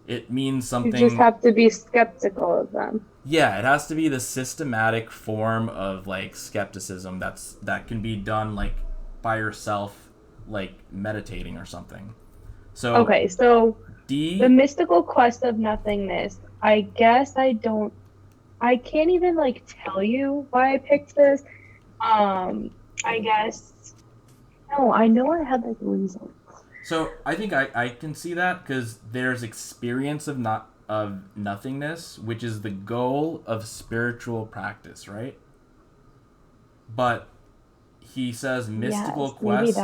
It means something. You just have to be skeptical of them. Yeah, it has to be the systematic form of like skepticism that can be done like by yourself, like meditating or something. So okay, so D, the mystical quest of nothingness. I guess I can't even like tell you why I picked this. I guess no, I know I had like reasons. So I think I can see that because there's experience of nothingness, which is the goal of spiritual practice, right? But he says mystical quest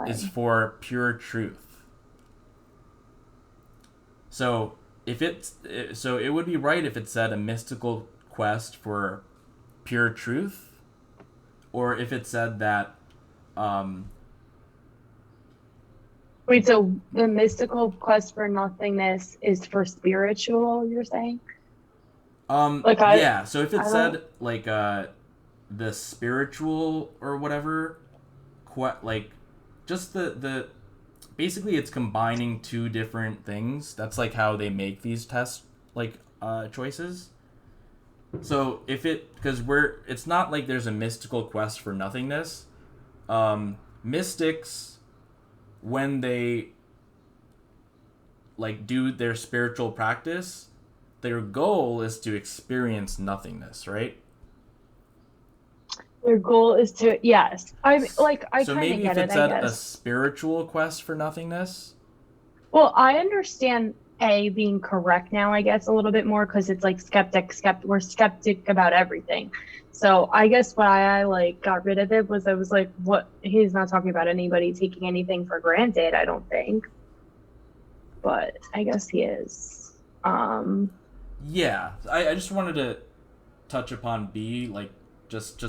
is for pure truth. So it would be right if it said a mystical quest for pure truth, or if it said that. Wait, so the mystical quest for nothingness is for spiritual, you're saying? So if it said like the spiritual or whatever, like just the basically it's combining two different things. That's like how they make these test like choices. So if because it's not like there's a mystical quest for nothingness. Mystics, when they like do their spiritual practice, their goal is to experience nothingness, right? Their goal is to yes. I kind of get it. So maybe if it said a spiritual quest for nothingness. Well, I understand A being correct now, I guess, a little bit more because it's like we're skeptic about everything. So I guess why I like got rid of it was I was like, what? He's not talking about anybody taking anything for granted, I don't think. But I guess he is. Yeah, I just wanted to touch upon B, like just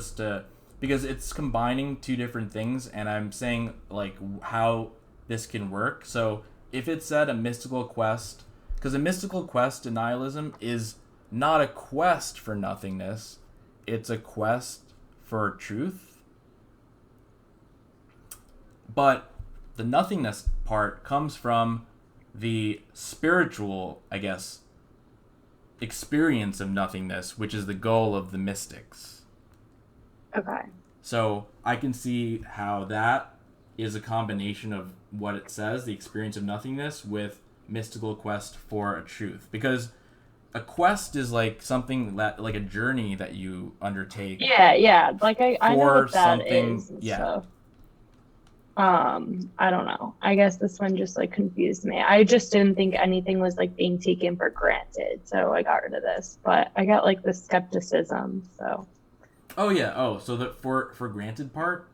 because it's combining two different things, and I'm saying like how this can work. So if it said a mystical quest, because a mystical quest in nihilism is not a quest for nothingness, it's a quest for truth. But the nothingness part comes from the spiritual, I guess, experience of nothingness, which is the goal of the mystics. Okay. So I can see how that is a combination of what it says, the experience of nothingness, with mystical quest for a truth. Because a quest is like something that, like a journey that you undertake. Yeah. Like I know what that something, is. Yeah. So. I don't know. I guess this one just like confused me. I just didn't think anything was like being taken for granted, so I got rid of this. But I got like the skepticism, so. Oh yeah. Oh, so the for granted part?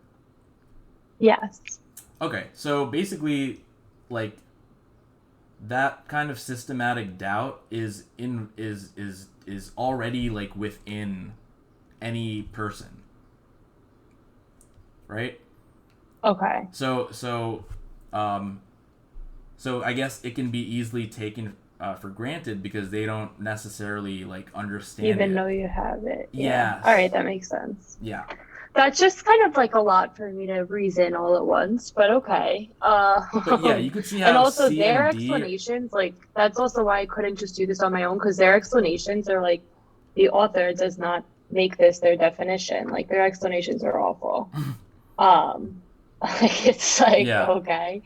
Yes. Okay, so basically, like, that kind of systematic doubt is already like within any person, right? Okay. So I guess it can be easily taken for granted because they don't necessarily like understand Even it. though you have it. Yes. All right, that makes sense. Yeah. That's just kind of like a lot for me to reason all at once, but okay. But yeah, you could see how and also C their and D. explanations, like that's also why I couldn't just do this on my own, because their explanations are like the author does not make this their definition. Like their explanations are awful. Like it's like Yeah. okay.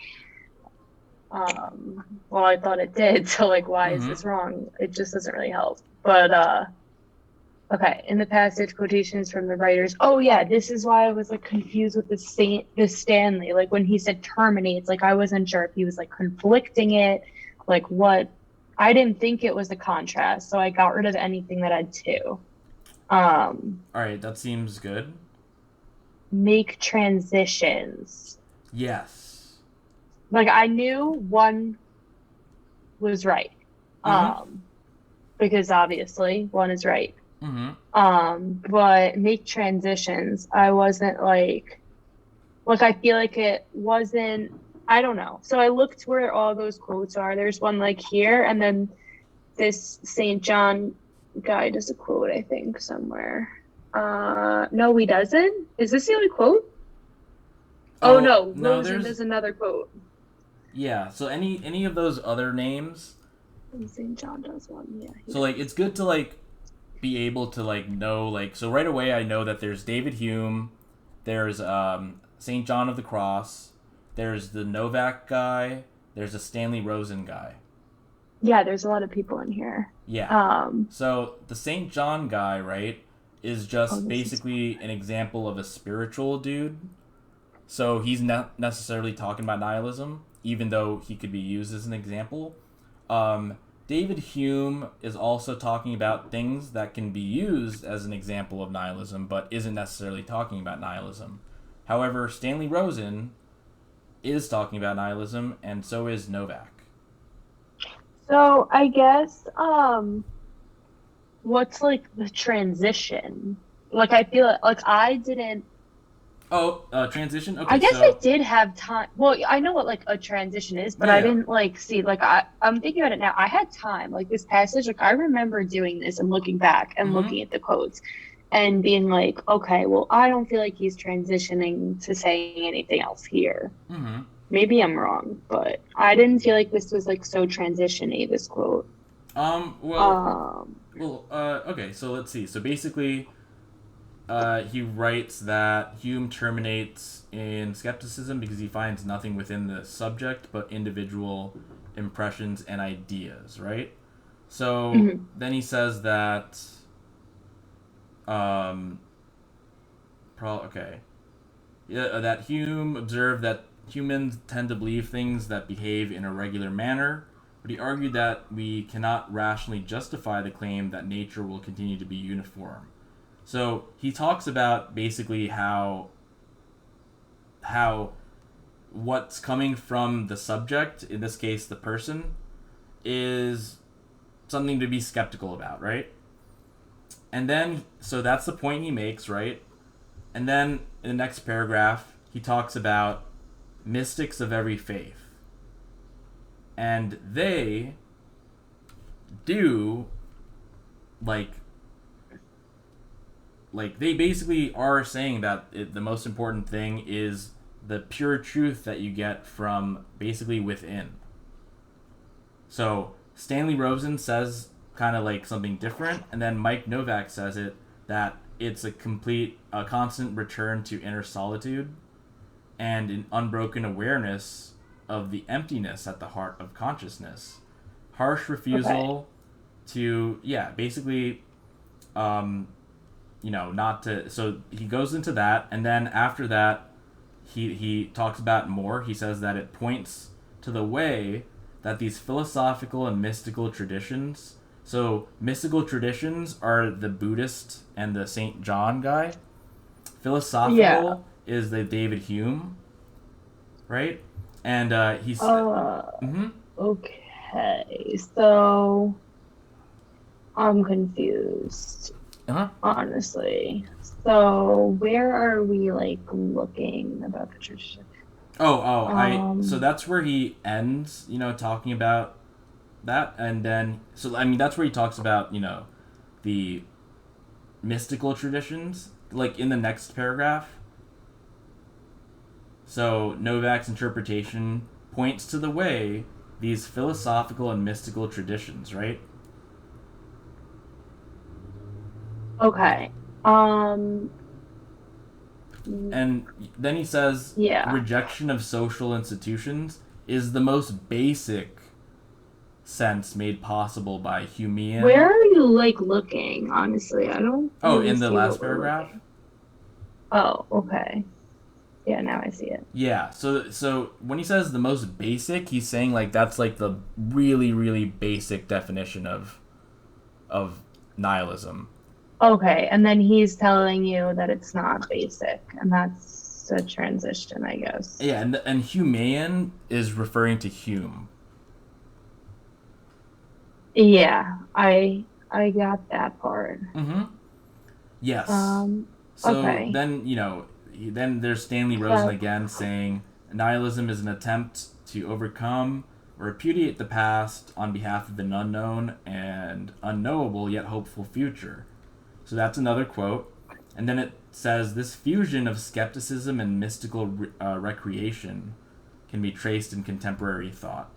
Well, I thought it did, so like why is this wrong? It just doesn't really help. But okay, in the passage, quotations from the writers. Oh yeah, this is why I was like confused with the Stanley. Like when he said terminates, like I wasn't sure if he was like conflicting it, like what. I didn't think it was a contrast, so I got rid of anything that had two. All right, that seems good. Make transitions. Yes. Like I knew one was right. Because obviously one is right. But make transitions, I wasn't like I feel like it wasn't, I don't know. So I looked where all those quotes are. There's one like here, and then this St. John guy does a quote, I think, somewhere. No, he doesn't. Is this the only quote? Oh no, Rosen does another quote. Yeah, so any of those other names. St. John does one, yeah. So like it's good to like be able to like know like, so right away I know that there's David Hume, there's St. John of the Cross, there's the Novak guy, there's a Stanley Rosen guy. Yeah, there's a lot of people in here. Yeah. So the St. John guy, right, is just basically an example of a spiritual dude. So he's not necessarily talking about nihilism, even though he could be used as an example. David Hume is also talking about things that can be used as an example of nihilism, but isn't necessarily talking about nihilism. However, Stanley Rosen is talking about nihilism, and so is Novak. So I guess, what's like the transition? Like I feel like I didn't. Oh, transition? Okay, I guess I did have time. Well, I know what like a transition is, but I didn't like see, like I'm thinking about it now. I had time, like this passage, like I remember doing this and looking back and looking at the quotes and being like, okay, well, I don't feel like he's transitioning to saying anything else here. Maybe I'm wrong, but I didn't feel like this was like so transition-y, this quote. Okay, so let's see. So basically, he writes that Hume terminates in skepticism because he finds nothing within the subject but individual impressions and ideas, right? So then he says that that Hume observed that humans tend to believe things that behave in a regular manner, but he argued that we cannot rationally justify the claim that nature will continue to be uniform. So he talks about basically how what's coming from the subject, in this case the person, is something to be skeptical about, right? And then, so that's the point he makes, right? And then in the next paragraph, he talks about mystics of every faith. And they do, like they basically are saying that the most important thing is the pure truth that you get from basically within. So Stanley Rosen says kind of like something different, and then Mike Novak says it, that it's a constant return to inner solitude and an unbroken awareness of the emptiness at the heart of consciousness. Harsh refusal to, basically, not to, so he goes into that, and then after that, he talks about more. He says that it points to the way that these philosophical and mystical traditions, so mystical traditions are the Buddhist and the St. John guy. Philosophical is the David Hume, right? And he's... Okay, so I'm confused, honestly. So where are we, like, looking about the tradition? So that's where he ends, talking about that, and then so I mean that's where he talks about the mystical traditions, like in the next paragraph. So Novak's interpretation points to the way these philosophical and mystical traditions, right? Okay. And then he says, Yeah. rejection of social institutions is the most basic sense made possible by Humean. Where are you looking? Honestly, I don't. Oh, really in the see last what we're paragraph. looking. Oh, okay. Yeah, now I see it. Yeah. So when he says the most basic, he's saying like that's like the really really basic definition of nihilism. Okay, and then he's telling you that it's not basic, and that's a transition, I guess. Yeah, and Humean is referring to Hume. Yeah, I got that part. Mm-hmm. Yes. So Okay. then then there's Stanley Rosen again saying nihilism is an attempt to overcome or repudiate the past on behalf of an unknown and unknowable yet hopeful future. So that's another quote. And then it says, this fusion of skepticism and mystical recreation can be traced in contemporary thought.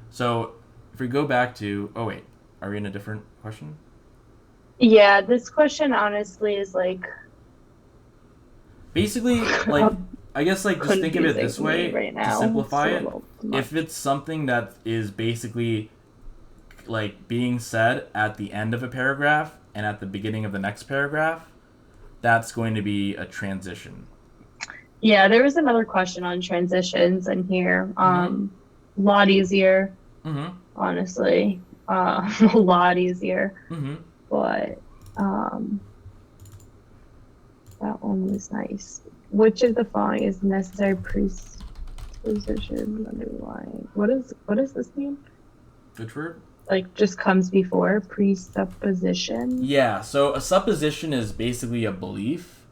So if we go back to... Oh, wait. Are we in a different question? Yeah, this question honestly is like... Basically, like, I guess, like, just think of it this way, right now. to simplify it. Much. If it's something that is basically, like, being said at the end of a paragraph and at the beginning of the next paragraph, that's going to be a transition. Yeah, there was another question on transitions in here. A lot easier, honestly. A lot easier. But that one was nice. Which of the following is necessary presupposition underlying? What does this mean? Which word? Like, just comes before presupposition? Yeah, so a supposition is basically a belief.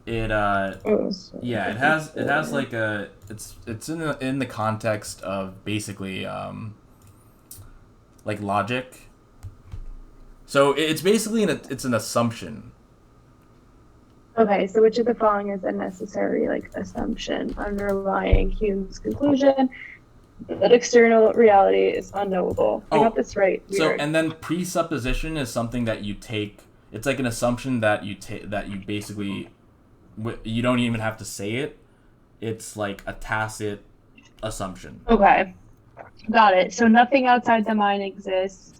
It it has like a it's in the context of basically like logic. So it's basically it's an assumption. Okay, so which of the following is a necessary assumption underlying Hume's conclusion that external reality is unknowable? I got this right. Weird. So and then presupposition is something that you take. It's like an assumption that you basically you don't even have to say it. It's like a tacit assumption. Okay, got it. So nothing outside the mind exists.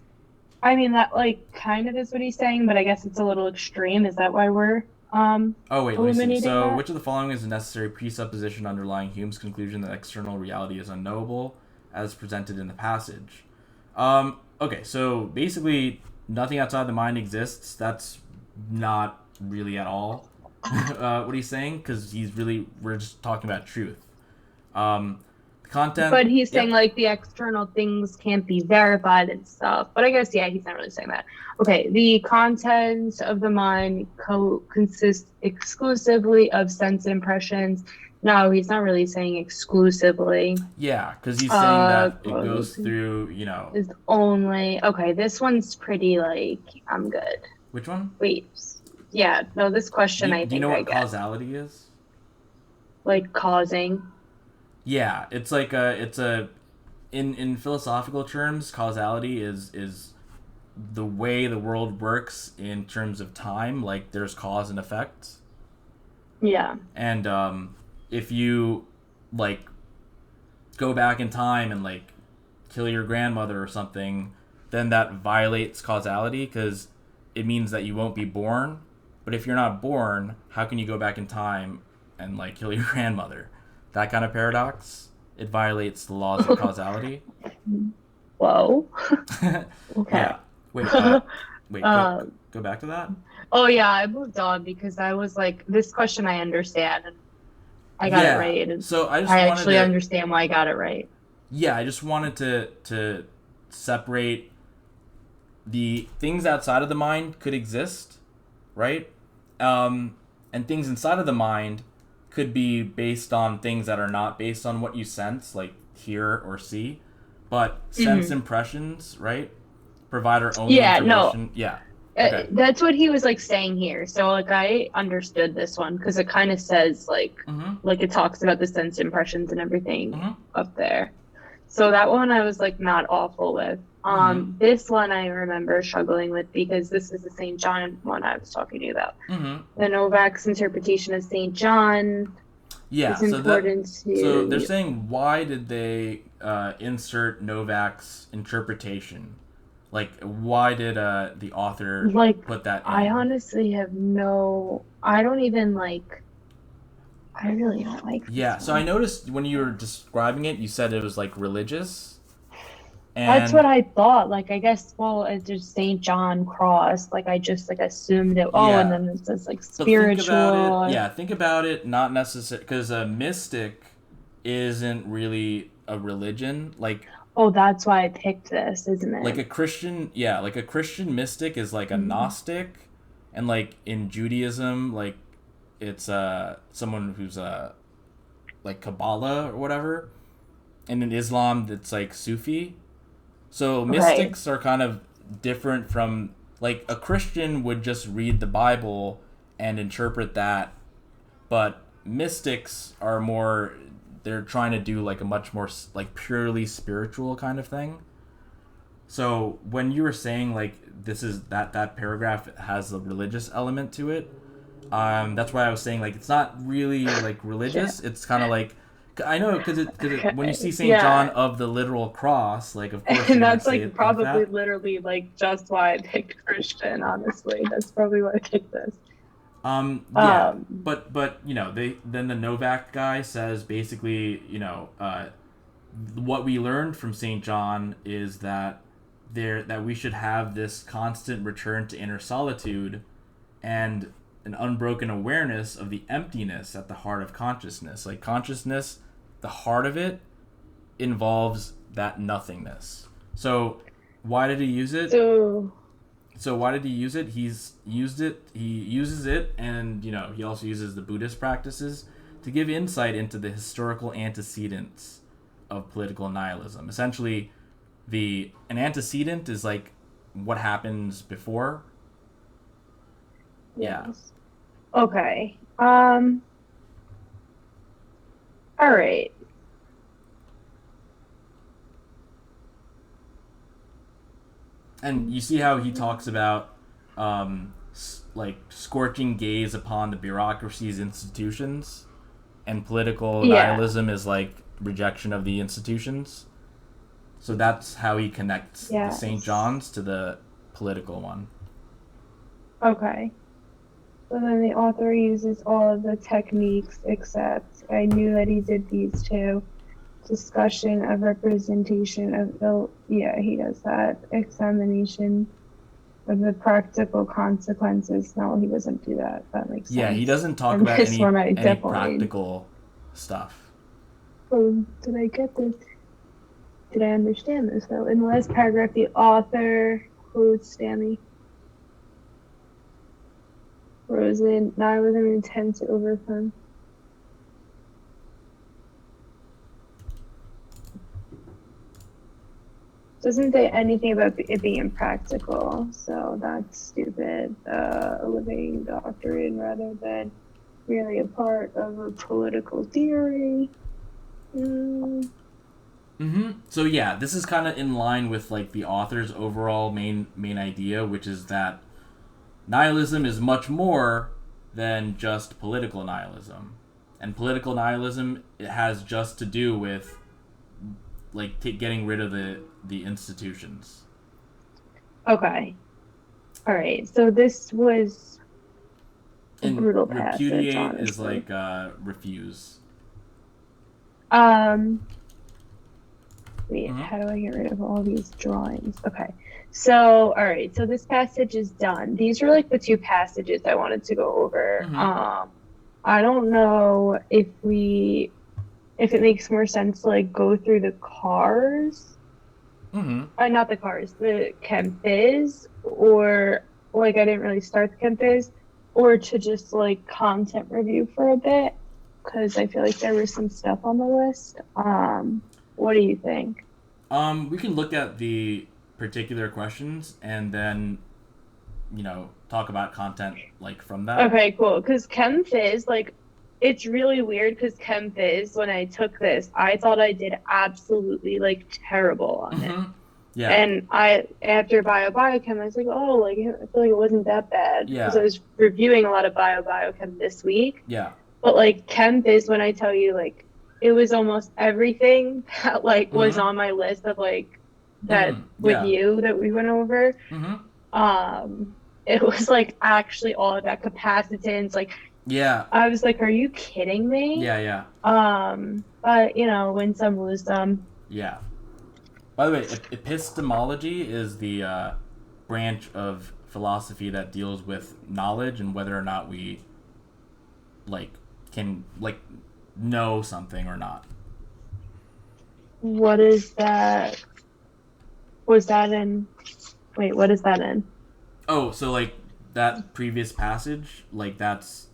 I mean that kind of is what he's saying, but I guess it's a little extreme. Is that why we're oh wait, let me see. So that? which of the following is a necessary presupposition underlying Hume's conclusion that external reality is unknowable as presented in the passage? Okay, so basically nothing outside the mind exists. That's not really at all what he's saying, because we're just talking about truth. Content, but he's saying the external things can't be verified and stuff. But I guess he's not really saying that. Okay, the content of the mind consists exclusively of sense impressions. No, he's not really saying exclusively. Yeah, because he's saying that it goes through, Is only okay. This one's pretty I'm good. Which one? Wait, yeah, no. This question do you know what causality is? Like causing. Yeah, it's like in philosophical terms, causality is the way the world works in terms of time. Like there's cause and effect. Yeah. And if you go back in time and kill your grandmother or something, then that violates causality because it means that you won't be born. But if you're not born, how can you go back in time and kill your grandmother? That kind of paradox, it violates the laws of causality. Whoa. Okay. Yeah. Wait. Go back to that. Oh yeah, I moved on because I was this question I understand and I got it right. And so I actually understand why I got it right. Yeah, I just wanted to separate the things outside of the mind could exist, right? And things inside of the mind could be based on things that are not based on what you sense, like hear or see. but sense impressions, right, provide our own Yeah, information. no. Yeah. Okay. That's what he was like saying here. So like I understood this one because it kind of says like it talks about the sense impressions and everything up there. So that one I was like not awful with. This one I remember struggling with because this is the St. John one I was talking to you about. The Novak's interpretation of St. John. Yeah. Is important so they're saying, why did they insert Novak's interpretation? Like, why did the author put that in? I honestly have I don't even like. I really don't like this Yeah, so one. I noticed when you were describing it, you said it was like religious. And that's what I thought. Like, I guess, well, it's just St. John Cross. Like, I just like assumed it. Oh, and then it says like spiritual. Think about it. Not necessarily because a mystic isn't really a religion. Like. Oh, that's why I picked this, isn't it? Like a Christian mystic is like a Gnostic, and like in Judaism, like it's someone who's like Kabbalah or whatever, and in Islam it's like Sufi. So mystics are kind of different from, like, a Christian would just read the Bible and interpret that, but mystics are more. They're trying to do like a much more like purely spiritual kind of thing. So when you were saying like this is that paragraph has a religious element to it, that's why I was saying like it's not really like religious. It's kind of like, I know because when you see St. John of the literal cross, like of course. And that's like probably literally like just why I picked Christian. Honestly, that's probably why I picked this. But you know, then the Novak guy says basically, you know, what we learned from St. John is that we should have this constant return to inner solitude and an unbroken awareness of the emptiness at the heart of consciousness. Like consciousness, the heart of it involves that nothingness. So why did he use it? So why did he use it? He uses it, and you know, he also uses the Buddhist practices to give insight into the historical antecedents of political nihilism. Essentially, an antecedent is like what happens before. Yes. Yeah. Okay. All right. And you see how he talks about like scorching gaze upon the bureaucracy's institutions, and political nihilism is like rejection of the institutions. So that's how he connects the St. John's to the political one. Okay. So then the author uses all of the techniques except I knew that he did these two. Discussion of representation of he does that. Examination of the practical consequences. No, he doesn't do that. That makes sense. Yeah, he doesn't talk about any practical stuff. Oh, did I get this? Did I understand this though? In the last paragraph, the author quotes Stanley. Rosen, nihilism intends to overcome. Doesn't say anything about it being impractical, so that's stupid. A living doctrine rather than really a part of a political theory. So yeah, this is kind of in line with like the author's overall main idea, which is that nihilism is much more than just political nihilism, and political nihilism, it has just to do with like getting rid of the institutions. Okay. All right. So this was a brutal passage. Repudiate honestly. Is like refuse. Wait, how do I get rid of all these drawings? Okay. So, all right. So this passage is done. These are like the two passages I wanted to go over. I don't know if it makes more sense to like go through the cars. Not the cars, the Chem Phys, or like I didn't really start the Chem Phys, or to just like content review for a bit, because I feel like there was some stuff on the list. What do you think? We can look at the particular questions and then, talk about content like from that. Okay, cool. Because Chem Phys, like, it's really weird because Chem Phys, when I took this, I thought I did absolutely, like, terrible on it. Yeah. And after biochem, I was like, oh, like, I feel like it wasn't that bad. Yeah. Because I was reviewing a lot of biochem this week. Yeah. But, like, Chem Phys, when I tell you, like, it was almost everything that, like, was on my list of, like, that with you that we went over. It was, like, actually all of that capacitance, like, yeah. I was like, are you kidding me? Yeah. But, win some, lose some. Yeah. By the way, epistemology is the branch of philosophy that deals with knowledge and whether or not we, can, know something or not. What is that? Was that in... Wait, what is that in? Oh, so, that previous passage, that's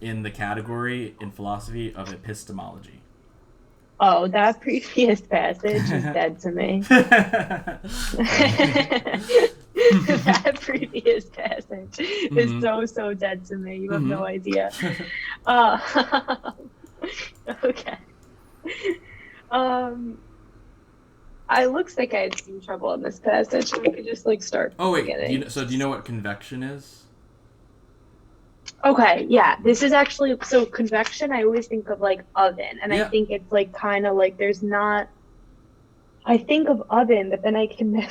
in the category in philosophy of epistemology. Oh, that previous passage is dead to me. That previous passage is so dead to me. You have no idea. Okay. It looks like I had some trouble in this passage. We could just start. Oh wait, do you know what convection is? Okay, yeah. This is actually so convection. I always think of oven, and I think it's kind of there's not. I think of oven, but then I can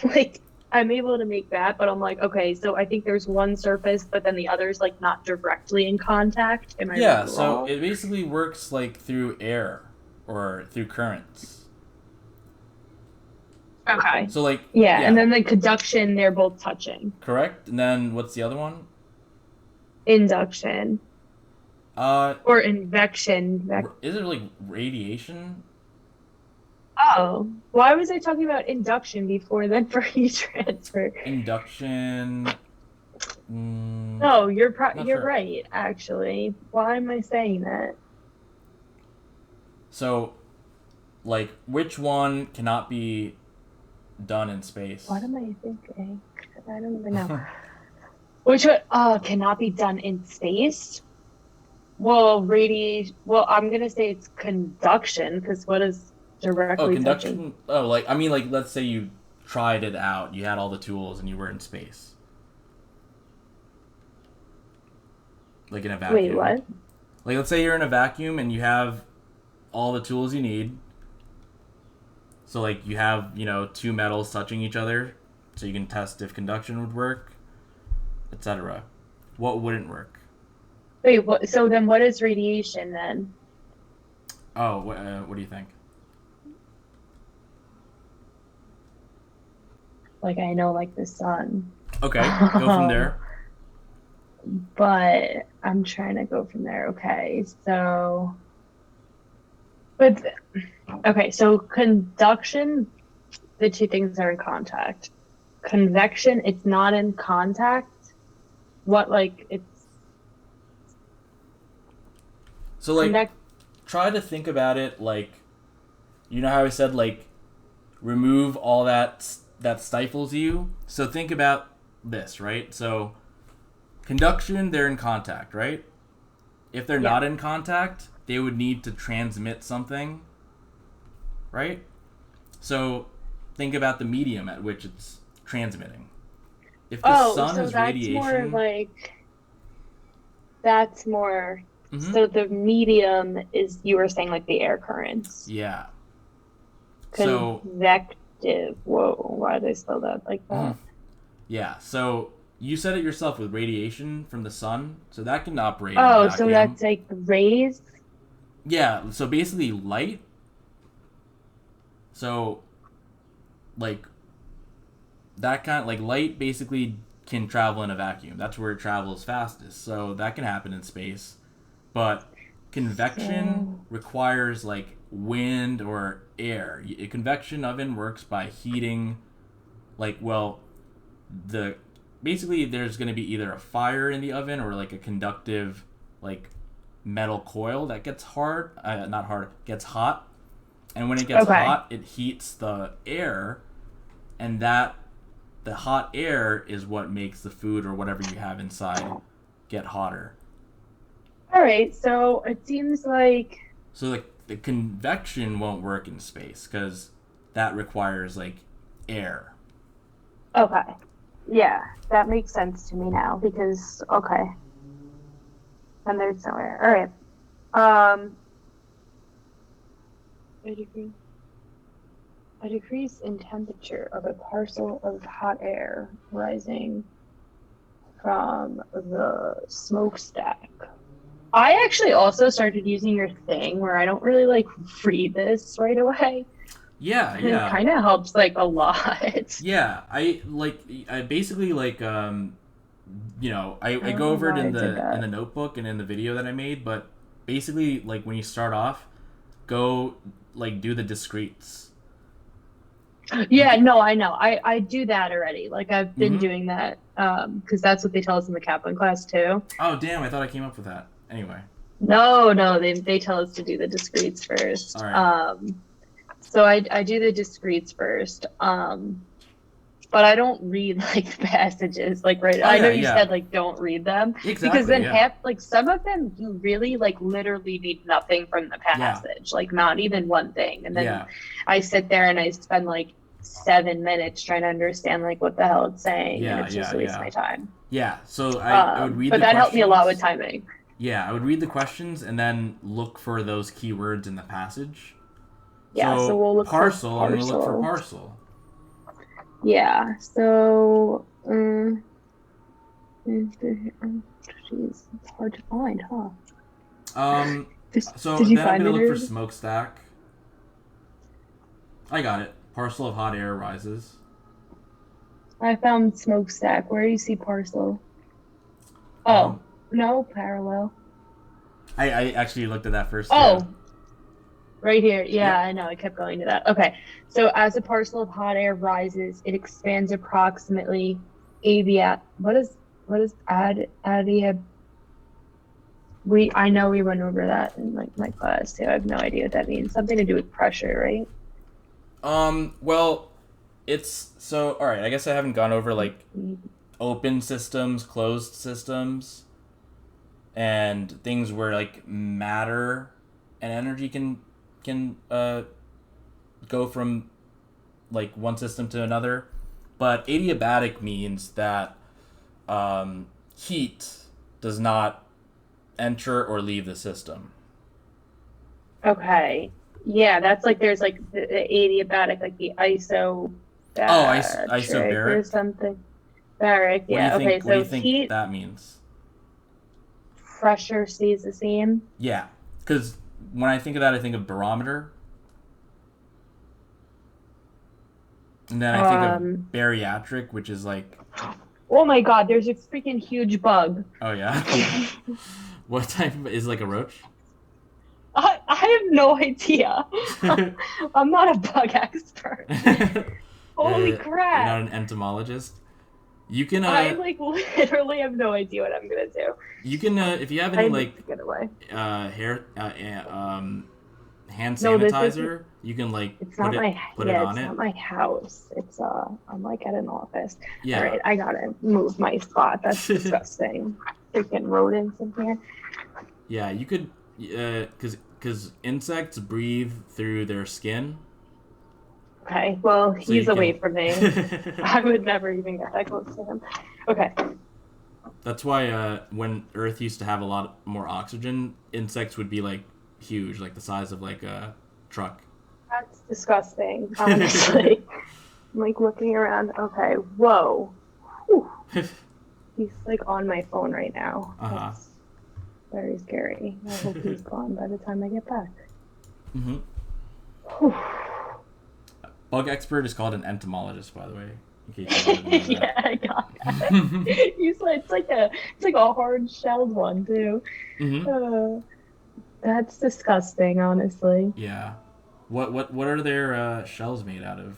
I'm able to make that, but I'm like, okay, so I think there's one surface, but then the other's not directly in contact. Am I wrong? Yeah, so it basically works through air or through currents. Okay. So yeah, and then conduction, they're both touching. Correct. And then what's the other one? Induction. Or invection. Is it radiation? Oh, why was I talking about induction before then for heat transfer? Induction. No, you're sure. right. Actually, why am I saying that? So, which one cannot be done in space? What am I thinking? I don't even know. Which one cannot be done in space? Well, Well, I'm gonna say it's conduction because what is directly conduction? touching? Oh, let's say you tried it out. You had all the tools and you were in space. In a vacuum. Wait, what? Let's say you're in a vacuum and you have all the tools you need. So, you have, two metals touching each other, so you can test if conduction would work, etc. What wouldn't work? Wait, so then what is radiation then? Oh, what do you think? I know, the sun. Okay, go from there. But I'm trying to go from there. Okay, so... so conduction, the two things are in contact. Convection, it's not in contact. What, it's... So, try to think about it you know how I said, remove all that stifles you? So think about this, right? So, conduction, they're in contact, right? If they're not in contact, they would need to transmit something, right? So think about the medium at which it's transmitting. If the sun is radiation... that's more... So the medium is, you were saying, the air currents. Yeah. Convective. Whoa, why did I spell that like that? Yeah, so... You said it yourself with radiation from the sun, so that can operate in a vacuum. So that's rays? Yeah, so basically light. So, that kind of, light basically can travel in a vacuum. That's where it travels fastest. So that can happen in space. But convection requires, wind or air. A convection oven works by heating, basically, there's going to be either a fire in the oven or a conductive metal coil that gets gets hot, And when it gets Okay. hot, it heats the air, and the hot air is what makes the food or whatever you have inside get hotter. All right, so it seems like... So like the convection won't work in space because that requires like air. Okay. Yeah, that makes sense to me now because, okay. And there's no air. All right. A decrease in temperature of a parcel of hot air rising from the smokestack. I actually also started using your thing where I don't really like read this right away. Yeah, And it kind of helps like a lot. Yeah, I basically like you know, I go over it in the notebook and in the video that I made, but basically like when you start off, go like do the discretes. Yeah, no, I know. I do that already. Like I've been doing that because that's what they tell us in the Kaplan class too. Oh damn! I thought I came up with that. Anyway. No, they tell us to do the discretes first. All right. So I do the discretes first. But I don't read like the passages like right. I know you said like don't read them because then like some of them you really like literally need nothing from the passage, like not even one thing, and then I sit there and I spend like 7 minutes trying to understand like what the hell it's saying, and it's just waste my time. Yeah, so I would read. But that helped me a lot with timing. Yeah, I would read the questions and then look for those keywords in the passage. Yeah, so we'll look parcel. I'm gonna look for parcel. Yeah, so jeez, it's hard to find, huh? So then I'm gonna look for smokestack. I got it. Parcel of hot air rises. I found smokestack. Where do you see parcel? Oh, no, parallel. I actually looked at that first. Oh, right here. Yeah, I know. I kept going to that. Okay. So as a parcel of hot air rises, it expands approximately what is I know we went over that in like my class too. I have no idea what that means. Something to do with pressure, right? Well, it's so all right. I guess I haven't gone over like open systems, closed systems, and things where like matter and energy can go from like one system to another. But adiabatic means that heat does not enter or leave the system. Okay. Yeah, that's like there's like the adiabatic, like the isobaric or something. Baric, yeah. Okay, so what do you think heat that means? Pressure stays the same. Yeah, because when I think of that, I think of barometer. And then I think of bariatric, which is like... Oh my god, there's a freaking huge bug. Oh yeah? What type of... Is it like a roach? I have no idea. I'm not a bug expert. Holy crap. You're not an entomologist? You can... I like literally have no idea what I'm going to do. You can, if you have any like... hand sanitizer, you can like put it on it. It's not my house. It's I'm like at an office. Yeah. All right, I gotta move my spot. That's disgusting. Freaking rodents in here. Yeah, you could, because insects breathe through their skin. Okay, well he's away from me. I would never even get that close to him. Okay. That's why when Earth used to have a lot more oxygen, insects would be like huge, like the size of like a truck. That's disgusting, honestly. I'm like looking around. Okay, whoa. He's like on my phone right now. That's very scary. I hope he's gone by the time I get back. Bug expert is called an entomologist, by the way. In case you didn't know that. Yeah, I got that. You said it's like a hard shelled one too. That's disgusting, honestly. Yeah. What are their shells made out of?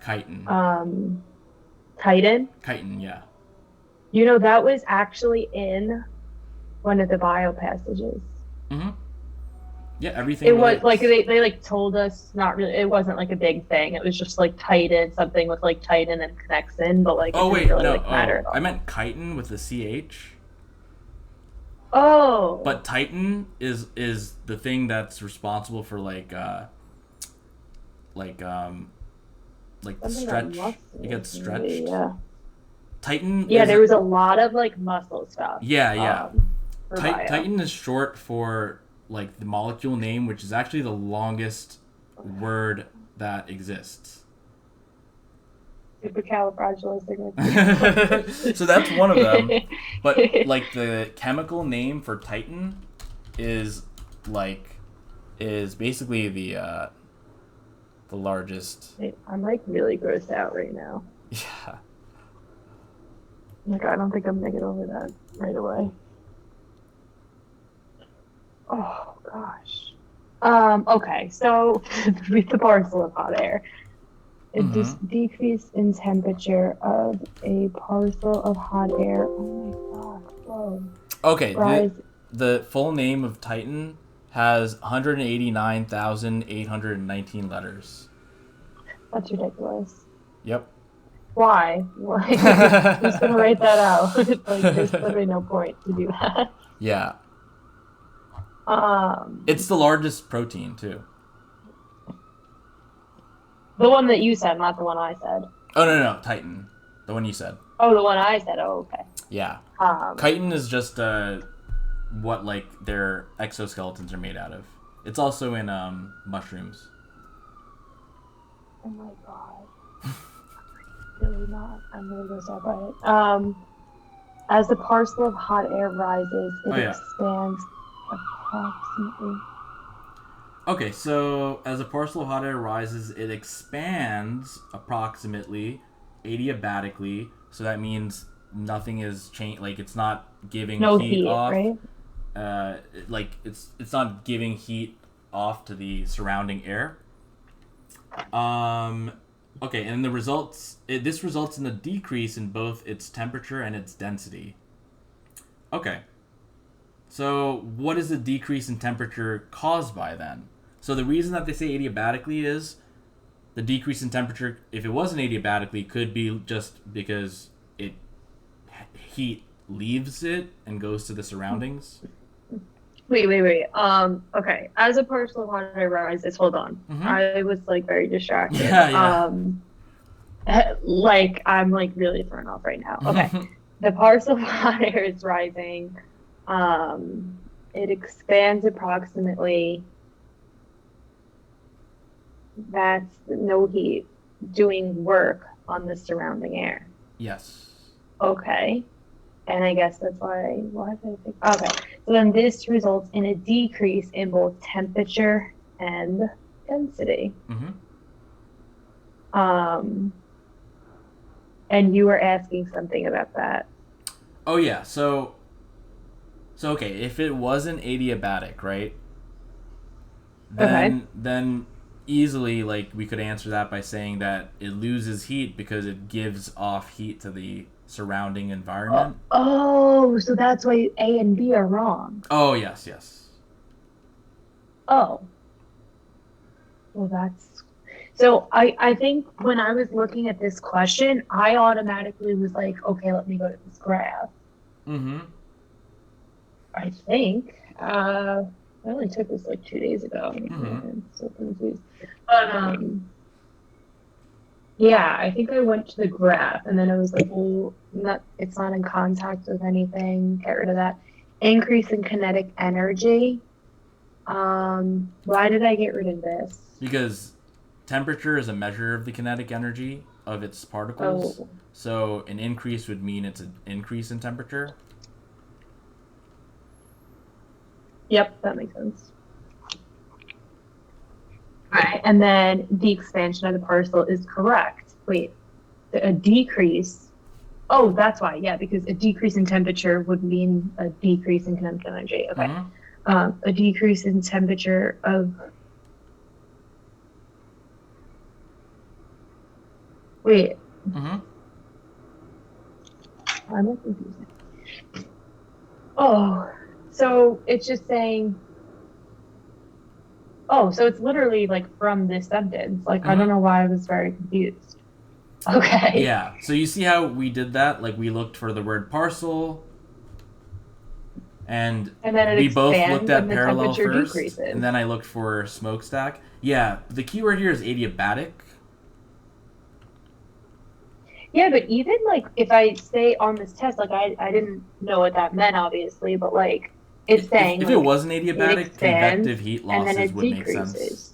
Chitin. Chitin? Chitin, yeah. You know, that was actually in one of the bio passages. Yeah, everything. It was relates. like they like told us not really. It wasn't like a big thing. It was just like Titan, something with like Titan and connects in, but like it Oh didn't wait, really no. like matter Oh, at all. I meant chitin with the ch. Oh. But Titan is the thing that's responsible for like like the Something stretch. about It gets muscles, stretched. maybe, yeah. Titan. Yeah, is there was a lot of like muscle stuff. Yeah. For bio. Titan is short for like the molecule name, which is actually the longest word that exists. Supercalifragilistic. So that's one of them. But like the chemical name for Titan is basically the largest. I'm like really grossed out right now. Yeah. Like I don't think I'm gonna get over that right away. Oh gosh. Okay, so with the parcel of hot air. It decrease in temperature of a parcel of hot air. Oh my god. Whoa. Okay, the full name of Titan has 189,819 letters. That's ridiculous. Yep. Why? Who's gonna write that out? Like, there's literally no point to do that. Yeah. It's the largest protein too. The one that you said, not the one I said. Oh no, Titan. The one you said. Oh, the one I said. Oh, okay. Yeah. Chitin is just what like their exoskeletons are made out of. It's also in mushrooms. Oh my god. Really not. I'm really grossed out by it. As the parcel of hot air rises, it expands approximately. Okay, so as a parcel of hot air rises, it expands approximately adiabatically. So that means nothing is changed. Like it's not giving heat off. Right? Like it's not giving heat off to the surrounding air. Okay, and the results. This results in a decrease in both its temperature and its density. Okay. So what is the decrease in temperature caused by then? So the reason that they say adiabatically is the decrease in temperature, if it wasn't adiabatically, could be just because heat leaves it and goes to the surroundings. Wait. Okay. As a parcel of hot air rises, hold on. I was like very distracted. Yeah. Like I'm like really thrown off right now. Okay. The parcel of hot air is rising. It expands approximately. That's no heat doing work on the surrounding air. Yes. Okay. And I guess that's why did I think? Okay. So then this results in a decrease in both temperature and density. And you were asking something about that. Oh yeah. So okay, if it wasn't adiabatic, right? Then easily, like, we could answer that by saying that it loses heat because it gives off heat to the surrounding environment. Oh, so that's why A and B are wrong. Oh, yes. Oh. Well, that's... So I think when I was looking at this question, I automatically was like, okay, let me go to this graph. I think. I only took this like 2 days ago. I'm so confused. But yeah, I think I went to the graph and then I was like, well, it's not in contact with anything. Get rid of that. Increase in kinetic energy. Why did I get rid of this? Because temperature is a measure of the kinetic energy of its particles. Oh. So an increase would mean it's an increase in temperature. Yep, that makes sense. All right, and then the expansion of the parcel is correct. Wait, a decrease. Oh, that's why. Yeah, because a decrease in temperature would mean a decrease in kinetic energy. Okay. A decrease in temperature of. Wait. I'm confused. Oh, so it's just saying Oh, so it's literally like from this sentence. Like, I don't Mhm. know why I was very confused. Okay. Yeah. So you see how we did that? Like we looked for the word parcel, and And then it we both expands looked at and the parallel temperature first, decreases. and then I looked for smokestack. Yeah, the keyword here is adiabatic. Yeah, but even like if I say on this test, like I didn't know what that meant, obviously, but like it's saying If it like wasn't it adiabatic, expands convective heat and then losses it would make sense. decreases.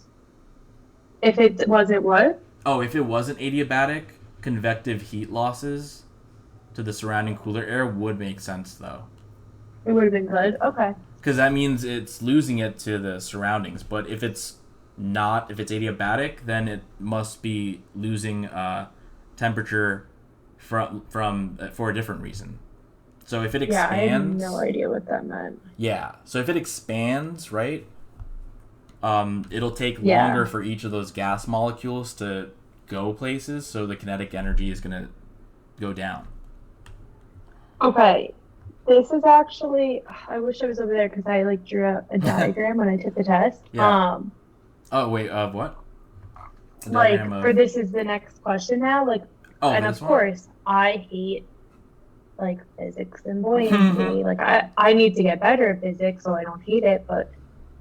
If it wasn't what? Oh, if it wasn't adiabatic, convective heat losses to the surrounding cooler air would make sense, though. It would have been good. Okay. Because that means it's losing it to the surroundings. But if it's not, if it's adiabatic, then it must be losing temperature from for a different reason. So if it Yeah, I had expands, no idea what that meant. yeah. So if it expands, right, it'll take Yeah. longer for each of those gas molecules to go places. So the kinetic energy is gonna go down. Okay. This is actually, I wish I was over there because I like drew a diagram when I took the test. Yeah. Oh wait, what? A Like diagram of- for this is the next question now. Like, oh, and this of one? course I hate like physics and buoyancy. Like I need to get better at physics so I don't hate it. But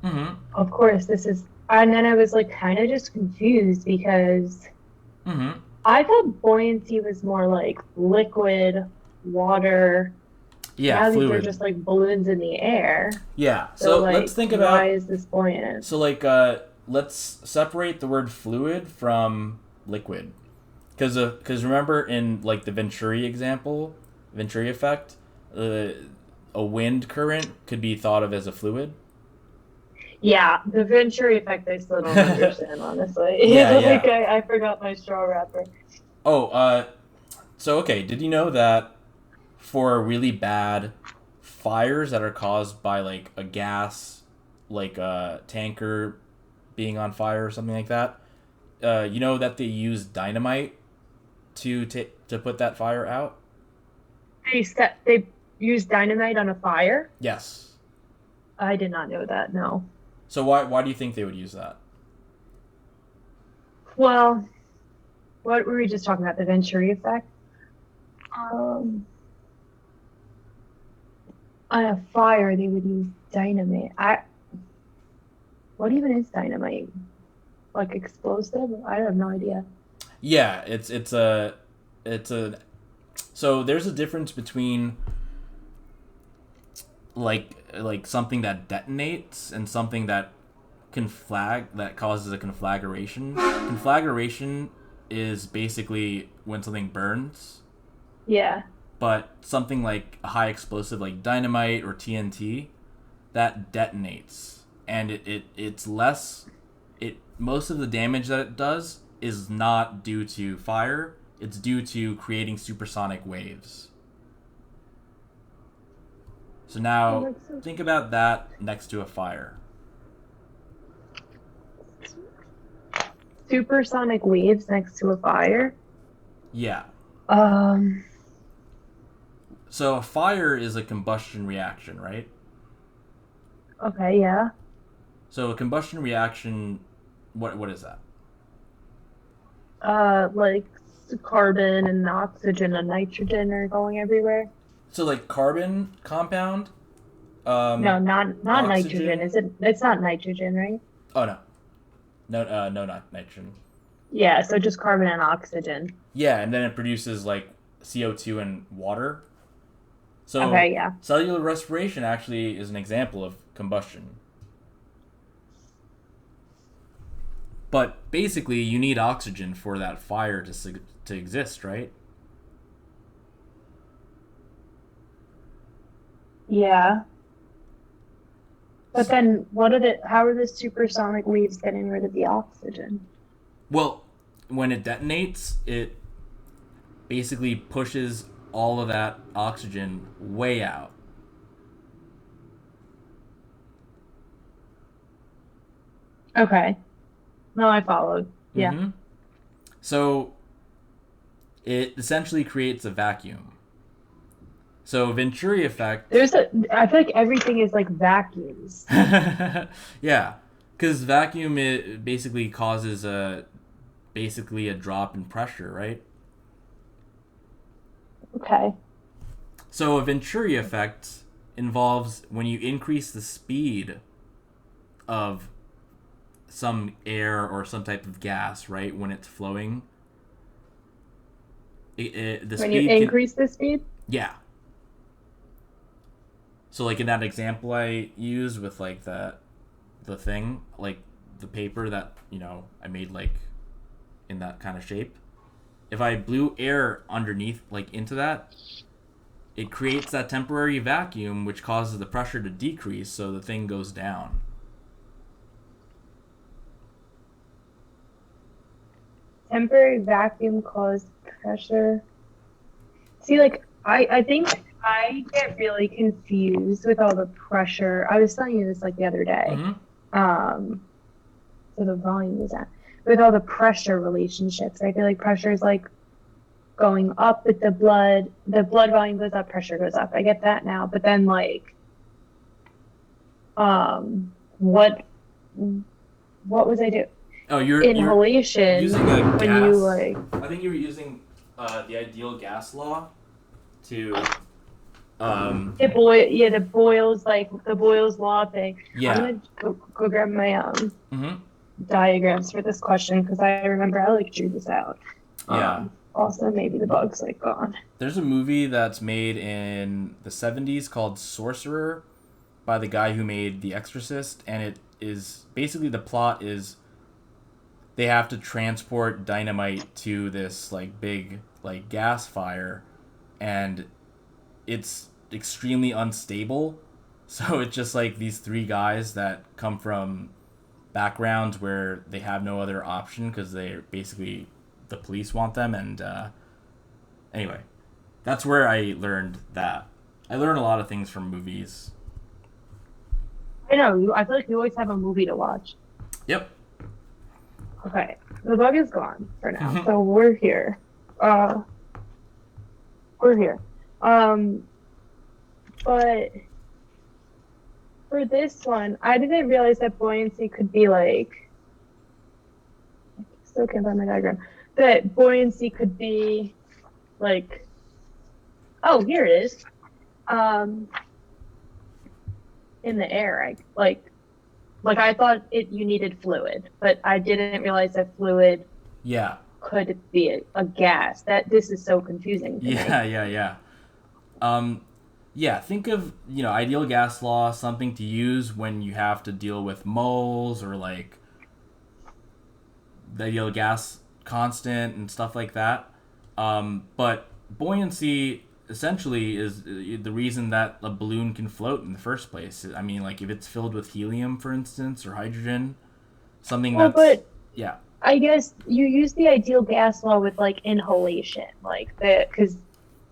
Mm-hmm. of course this is, and then I was like kind of just confused because Mm-hmm. I thought buoyancy was more like liquid, water. Yeah, Now these are fluid. just like balloons in the air. Yeah. So like, let's think why about. is this buoyant? So like, let's separate the word fluid from liquid, because remember in like the Venturi example, Venturi effect, a wind current could be thought of as a fluid. Yeah, the Venturi effect I still don't understand, honestly. Yeah, like yeah. I forgot my straw wrapper. Oh, so okay, did you know that for really bad fires that are caused by like a gas, like a tanker being on fire or something like that, you know that they use dynamite to put that fire out? They used dynamite on a fire? Yes. I did not know that, no. So why do you think they would use that? Well, what were we just talking about? The Venturi effect? On a fire, they would use dynamite. What even is dynamite? Like explosive? I have no idea. Yeah, it's a so there's a difference between like something that detonates and something that that causes a conflagration. Conflagration is basically when something burns. Yeah. But something like a high explosive like dynamite or TNT, that detonates. And it's less most of the damage that it does is not due to fire, it's due to creating supersonic waves. So now think about that next to a fire. Supersonic waves next to a fire? Yeah. Um, So a fire is a combustion reaction, right? okay, yeah. So a combustion reaction, what is that? Like carbon and oxygen and nitrogen are going everywhere. So like carbon compound. No, not oxygen? nitrogen. Is it? It's not nitrogen, right? Oh no, no, not nitrogen. Yeah, so just carbon and oxygen. Yeah, and then it produces like CO2 and water. So Okay, yeah. cellular respiration actually is an example of combustion. But basically, you need oxygen for that fire to exist, right? Yeah. But then how are the supersonic waves getting rid of the oxygen? Well, when it detonates, it basically pushes all of that oxygen way out. Okay. No, I followed. Yeah. Mm-hmm. So it essentially creates a vacuum. So Venturi effect. I feel like everything is like vacuums. Yeah, Because vacuum, it basically causes a drop in pressure, right? Okay. So a Venturi effect involves when you increase the speed of some air or some type of gas, right? When it's flowing, When you increase the speed? Yeah. So like in that example I used with like the thing, like the paper that, I made like in that kind of shape. If I blew air underneath, like into that, it creates that temporary vacuum which causes the pressure to decrease, so the thing goes down. Temporary vacuum caused pressure. See, like, I think I get really confused with all the pressure. I was telling you this like the other day. Mm-hmm. So the volume is at with all the pressure relationships. I feel like pressure is like going up with the blood volume goes up, pressure goes up. I get that now. But then like what was I doing? Oh, you're inhalation using a gas. When you like I think you were using the ideal gas law to the Boyle's law thing. Yeah. I'm gonna go grab my mm-hmm. diagrams for this question because I remember I like drew this out. Yeah. Also, maybe the bug's like gone. There's a movie that's made in the 70s called Sorcerer by the guy who made The Exorcist, and it is basically the plot is they have to transport dynamite to this like big like gas fire, and it's extremely unstable. So it's just like these three guys that come from backgrounds where they have no other option because they're basically the police want them. And anyway, that's where I learned that. I learned a lot of things from movies. I know. I feel like you always have a movie to watch. Yep. Okay. The bug is gone for now. So we're here. But for this one, I didn't realize that buoyancy could be like, I still can't find my diagram, that buoyancy could be like, oh, here it is. In the air, I thought you needed fluid, but I didn't realize that fluid could be a gas. This is so confusing to me. Yeah, think of, ideal gas law, something to use when you have to deal with moles or like the ideal gas constant and stuff like that. But buoyancy essentially is the reason that a balloon can float in the first place. I mean, like if it's filled with helium, for instance, or hydrogen, something yeah. I guess you use the ideal gas law with like inhalation, like because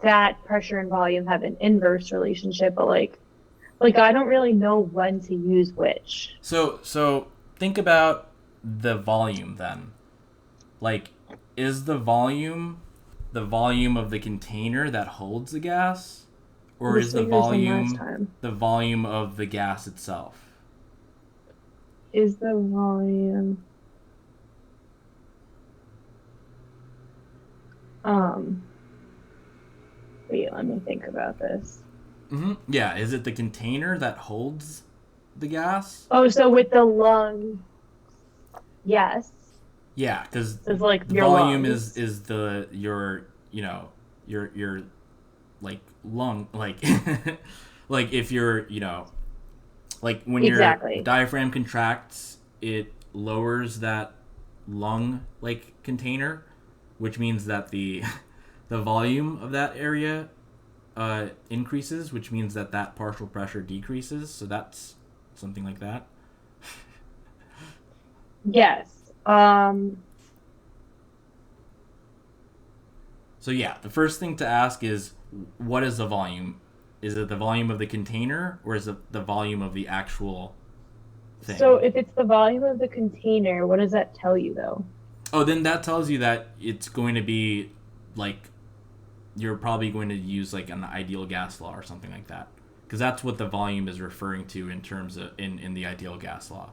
that pressure and volume have an inverse relationship, but like I don't really know when to use which. So think about the volume then. Like, is the volume of the container that holds the gas, or is the volume of the gas itself? Is the volume wait, let me think about this. Yeah, is it the container that holds the gas? Oh, so with the lung, yes. Yeah, because like the volume is your like lung, like like if you're like when your diaphragm contracts, it lowers that lung like container, which means that the volume of that area increases, which means that partial pressure decreases. So that's something like that. Yes. So yeah, the first thing to ask is, what is the volume? Is it the volume of the container, or is it the volume of the actual thing? So if it's the volume of the container, what does that tell you though? Oh, then that tells you that it's going to be like, you're probably going to use like an ideal gas law or something like that, because that's what the volume is referring to in terms of in the ideal gas law.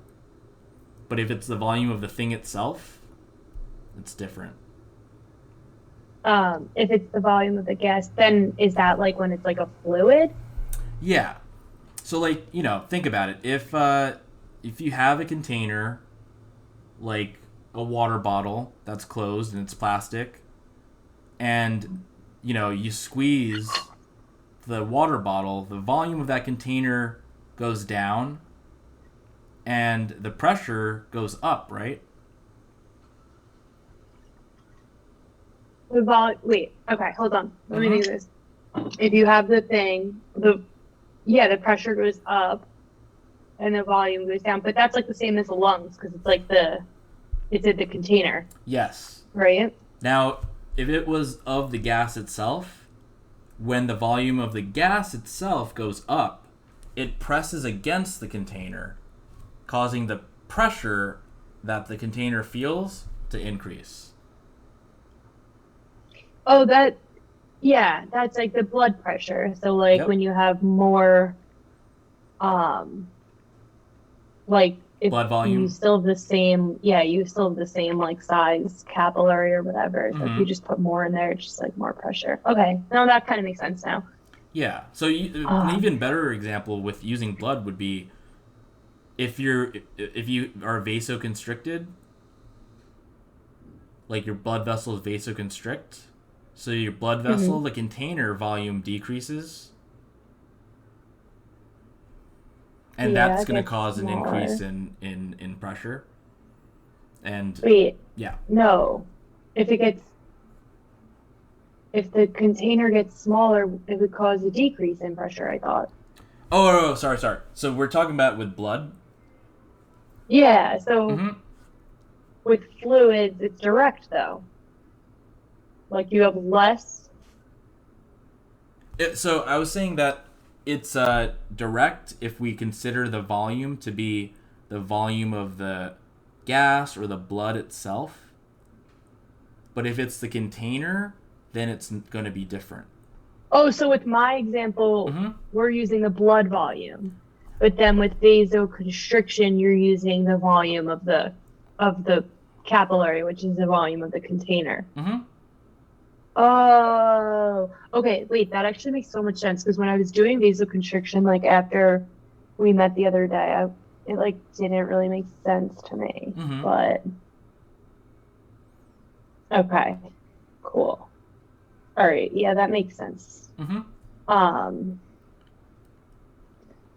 But if it's the volume of the thing itself, it's different. If it's the volume of the gas, then is that like when it's like a fluid? Yeah. So like, think about it. If you have a container, like a water bottle that's closed and it's plastic, and you squeeze the water bottle, the volume of that container goes down and the pressure goes up, right? Wait, okay, hold on. Let me do this. If you have the thing, the pressure goes up and the volume goes down, but that's like the same as the lungs because it's like it's in the container. Yes. Right? Now, if it was of the gas itself, when the volume of the gas itself goes up, it presses against the container, causing the pressure that the container feels to increase. Oh, that's like the blood pressure. So like when you have more, like if blood volume, you still have the same, like size capillary or whatever. So if you just put more in there, it's just like more pressure. Okay, no, that kind of makes sense now. Yeah. So an even better example with using blood would be if you are vasoconstricted, like your blood vessels vasoconstrict. So your blood vessel, the container volume decreases. And that's going to cause an increase in pressure. And wait. Yeah. No. If the container gets smaller, it would cause a decrease in pressure, I thought. Oh, sorry. So we're talking about with blood? Yeah, so with fluids, it's direct, though. Like, you have less... So I was saying that it's direct if we consider the volume to be the volume of the gas or the blood itself. But if it's the container, then it's going to be different. Oh, so with my example, we're using the blood volume. But then with vasoconstriction, you're using the volume of the capillary, which is the volume of the container. Oh, okay. Wait, that actually makes so much sense because when I was doing vasoconstriction, like after we met the other day, it like didn't really make sense to me. But okay, cool. All right, yeah, that makes sense.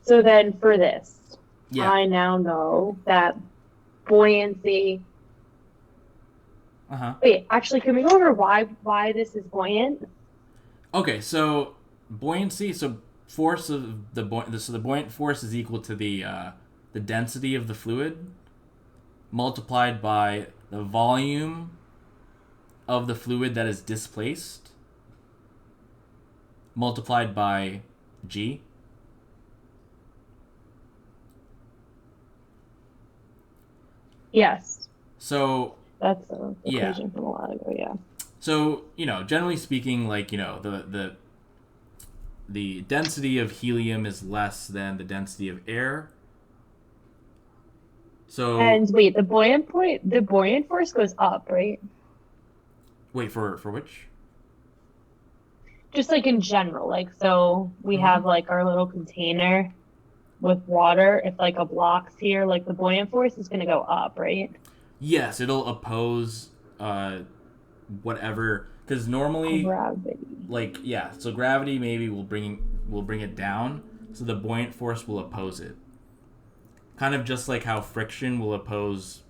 So then for this, I now know that buoyancy. Wait, actually, can we go over why this is buoyant? Okay, so buoyancy. So force of the buoyant force is equal to the density of the fluid multiplied by the volume of the fluid that is displaced multiplied by g. Yes. So that's the equation from a while ago, yeah. So, generally speaking, like, the density of helium is less than the density of air. So and wait, the buoyant force goes up, right? Wait, for which? Just like in general, like so we have like our little container with water. If like a block's here, like the buoyant force is going to go up, right? Yes, it'll oppose whatever, because normally gravity. So gravity maybe will bring it down, so the buoyant force will oppose it. Kind of just like how friction will oppose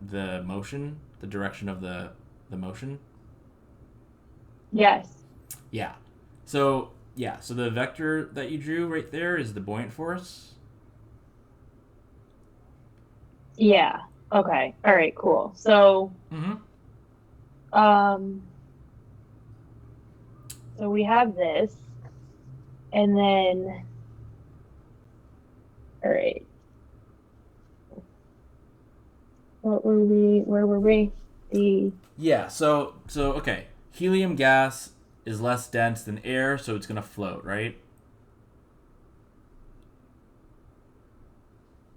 the motion, the direction of the motion. Yes. Yeah. So the vector that you drew right there is the buoyant force. Yeah. Okay. All right. Cool. So. So we have this, and then. All right. Where were we? So okay. Helium gas is less dense than air, so it's gonna float, right?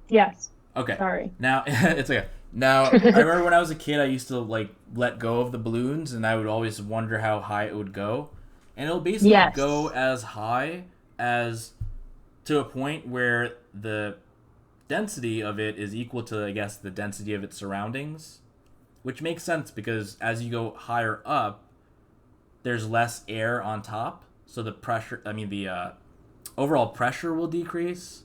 Yes. Okay. Sorry. Now it's okay. Now I remember when I was a kid, I used to like let go of the balloons, and I would always wonder how high it would go, and it'll basically Yes. go as high as to a point where the density of it is equal to, I guess, the density of its surroundings, which makes sense because as you go higher up, there's less air on top, so the pressure, the overall pressure will decrease,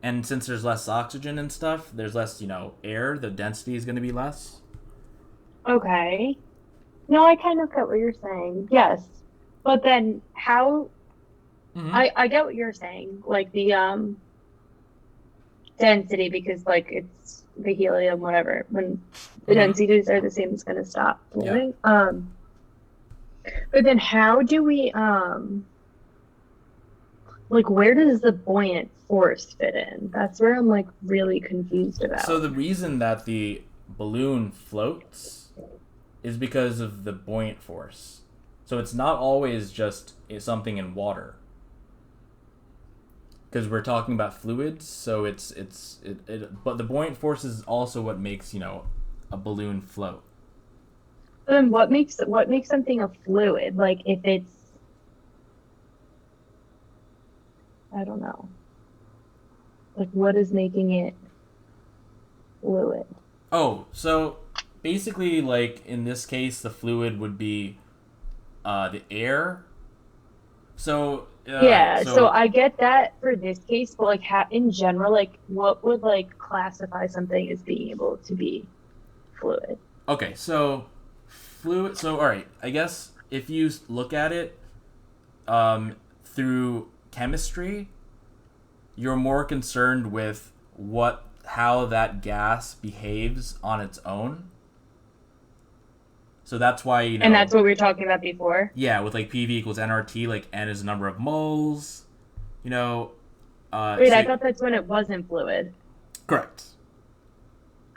and since there's less oxygen and stuff, there's less, air, the density is going to be less. Okay. No, I kind of get what you're saying. Yes. But then how Mm-hmm. I get what you're saying, like the density, because like it's the helium, whatever. When the densities are the same, it's gonna stop flowing. Yeah. But then how do we like where does the buoyant force fit in? That's where I'm like really confused about. So the reason that the balloon floats is because of the buoyant force. So it's not always just something in water. Because we're talking about fluids, so but the buoyant force is also what makes, a balloon float. Then what makes something a fluid? Like if it's, I don't know. Like what is making it fluid? Oh, so basically, like in this case, the fluid would be the air. So so I get that for this case, but like in general, like what would like classify something as being able to be fluid? Okay, so fluid. So all right, I guess if you look at it through chemistry, you're more concerned with how that gas behaves on its own. So that's why, And that's what we were talking about before? Yeah, with like PV equals nRT, like N is the number of moles, Wait, so I thought that's when it wasn't fluid. Correct.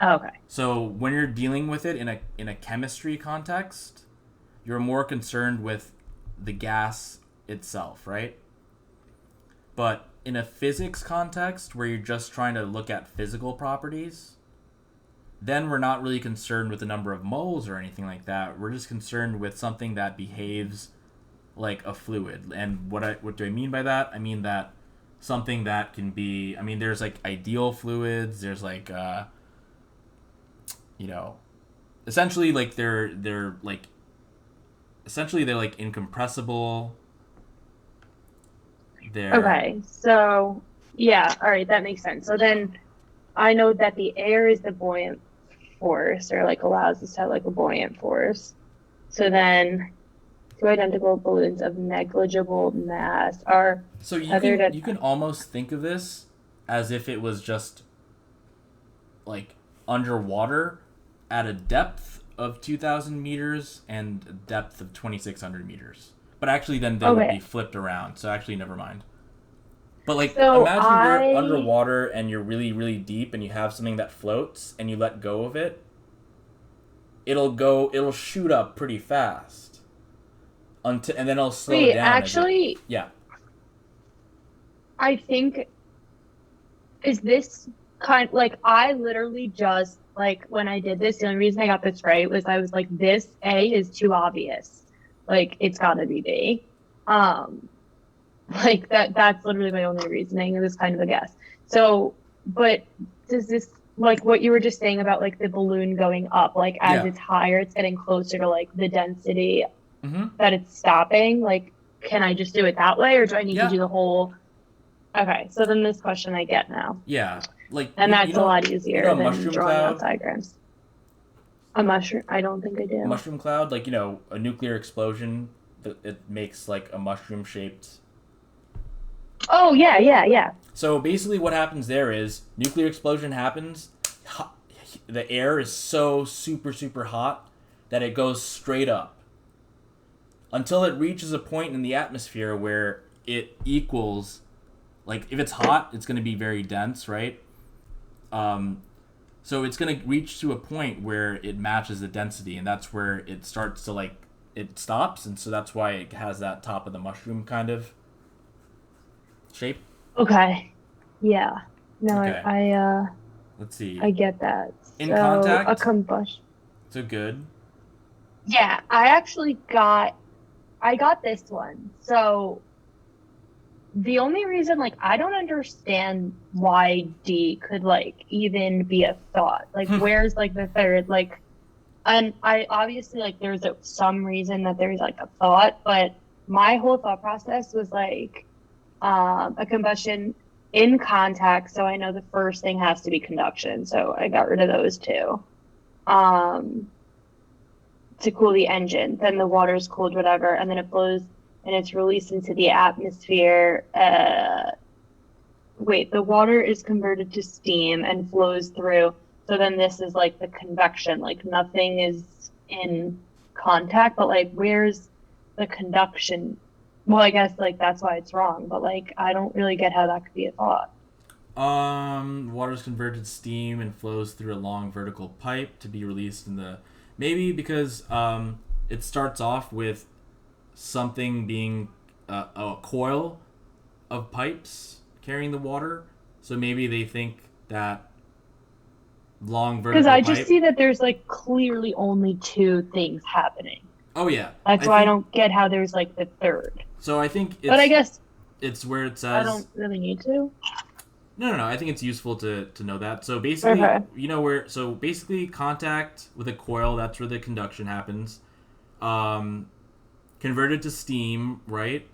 Oh, okay. So when you're dealing with it in a chemistry context, you're more concerned with the gas itself, right? But in a physics context where you're just trying to look at physical properties, then we're not really concerned with the number of moles or anything like that. We're just concerned with something that behaves like a fluid. And what do I mean by that? I mean that something that can be, there's like ideal fluids, there's like essentially like they're like incompressible. Okay, so yeah, all right, that makes sense. So then I know that the air is the buoyant force, or like allows us to have like a buoyant force. So then two identical balloons of negligible mass are so you can almost think of this as if it was just like underwater at a depth of 2,000 meters and a depth of 2,600 meters. But actually then they would be flipped around, so actually never mind. But like, so imagine you're underwater and you're really, really deep and you have something that floats and you let go of it. It'll shoot up pretty fast. And then it'll slow down. Actually, yeah. I think, is this like, I literally just, like, when I did this, the only reason I got this right was I was like, this A is too obvious. Like, it's gotta be B. Like, that's literally my only reasoning. It was kind of a guess. So, but does this, like, what you were just saying about, like, the balloon going up, like, as it's higher, it's getting closer to, like, the density that it's stopping? Like, can I just do it that way, or do I need to do the whole... Okay, so then this question I get now. Yeah. Like, and that's a lot easier than drawing out diagrams. A mushroom? I don't think I do. A mushroom cloud? Like, a nuclear explosion, it makes, like, a mushroom-shaped... Oh, yeah. So basically what happens there is nuclear explosion happens, the air is so super, super hot that it goes straight up until it reaches a point in the atmosphere where it equals, like, if it's hot, it's going to be very dense, right? So it's going to reach to a point where it matches the density, and that's where it starts to, like, it stops, and so that's why it has that top of the mushroom kind of shape. Okay. Yeah. No, okay. I let's see. I get that. In so contact? a combustion. So good. Yeah, I got this one. So the only reason, like, I don't understand why D could, like, even be a thought. Like, where's, like, the third, like, and I obviously, like, there's some reason that there's, like, a thought, but my whole thought process was, like, a combustion in contact, so I know the first thing has to be conduction, so I got rid of those two. To cool the engine, then the water's cooled, whatever, and then it flows and it's released into the atmosphere. The water is converted to steam and flows through. So then this is like the convection, like nothing is in contact, but like where's the conduction? Well, I guess like that's why it's wrong, but like I don't really get how that could be a thought. Water is converted to steam and flows through a long vertical pipe to be released in the... Maybe because it starts off with something being a coil of pipes carrying the water. So maybe they think that long vertical pipe... Because I just see that there's like clearly only two things happening. Oh, yeah. That's why I don't get how there's like the third. So I think it's... But I guess... It's where it says... I don't really need to. No. I think it's useful to know that. So basically, okay. you know where... So basically, contact with a coil, that's where the conduction happens. Converted to steam, right?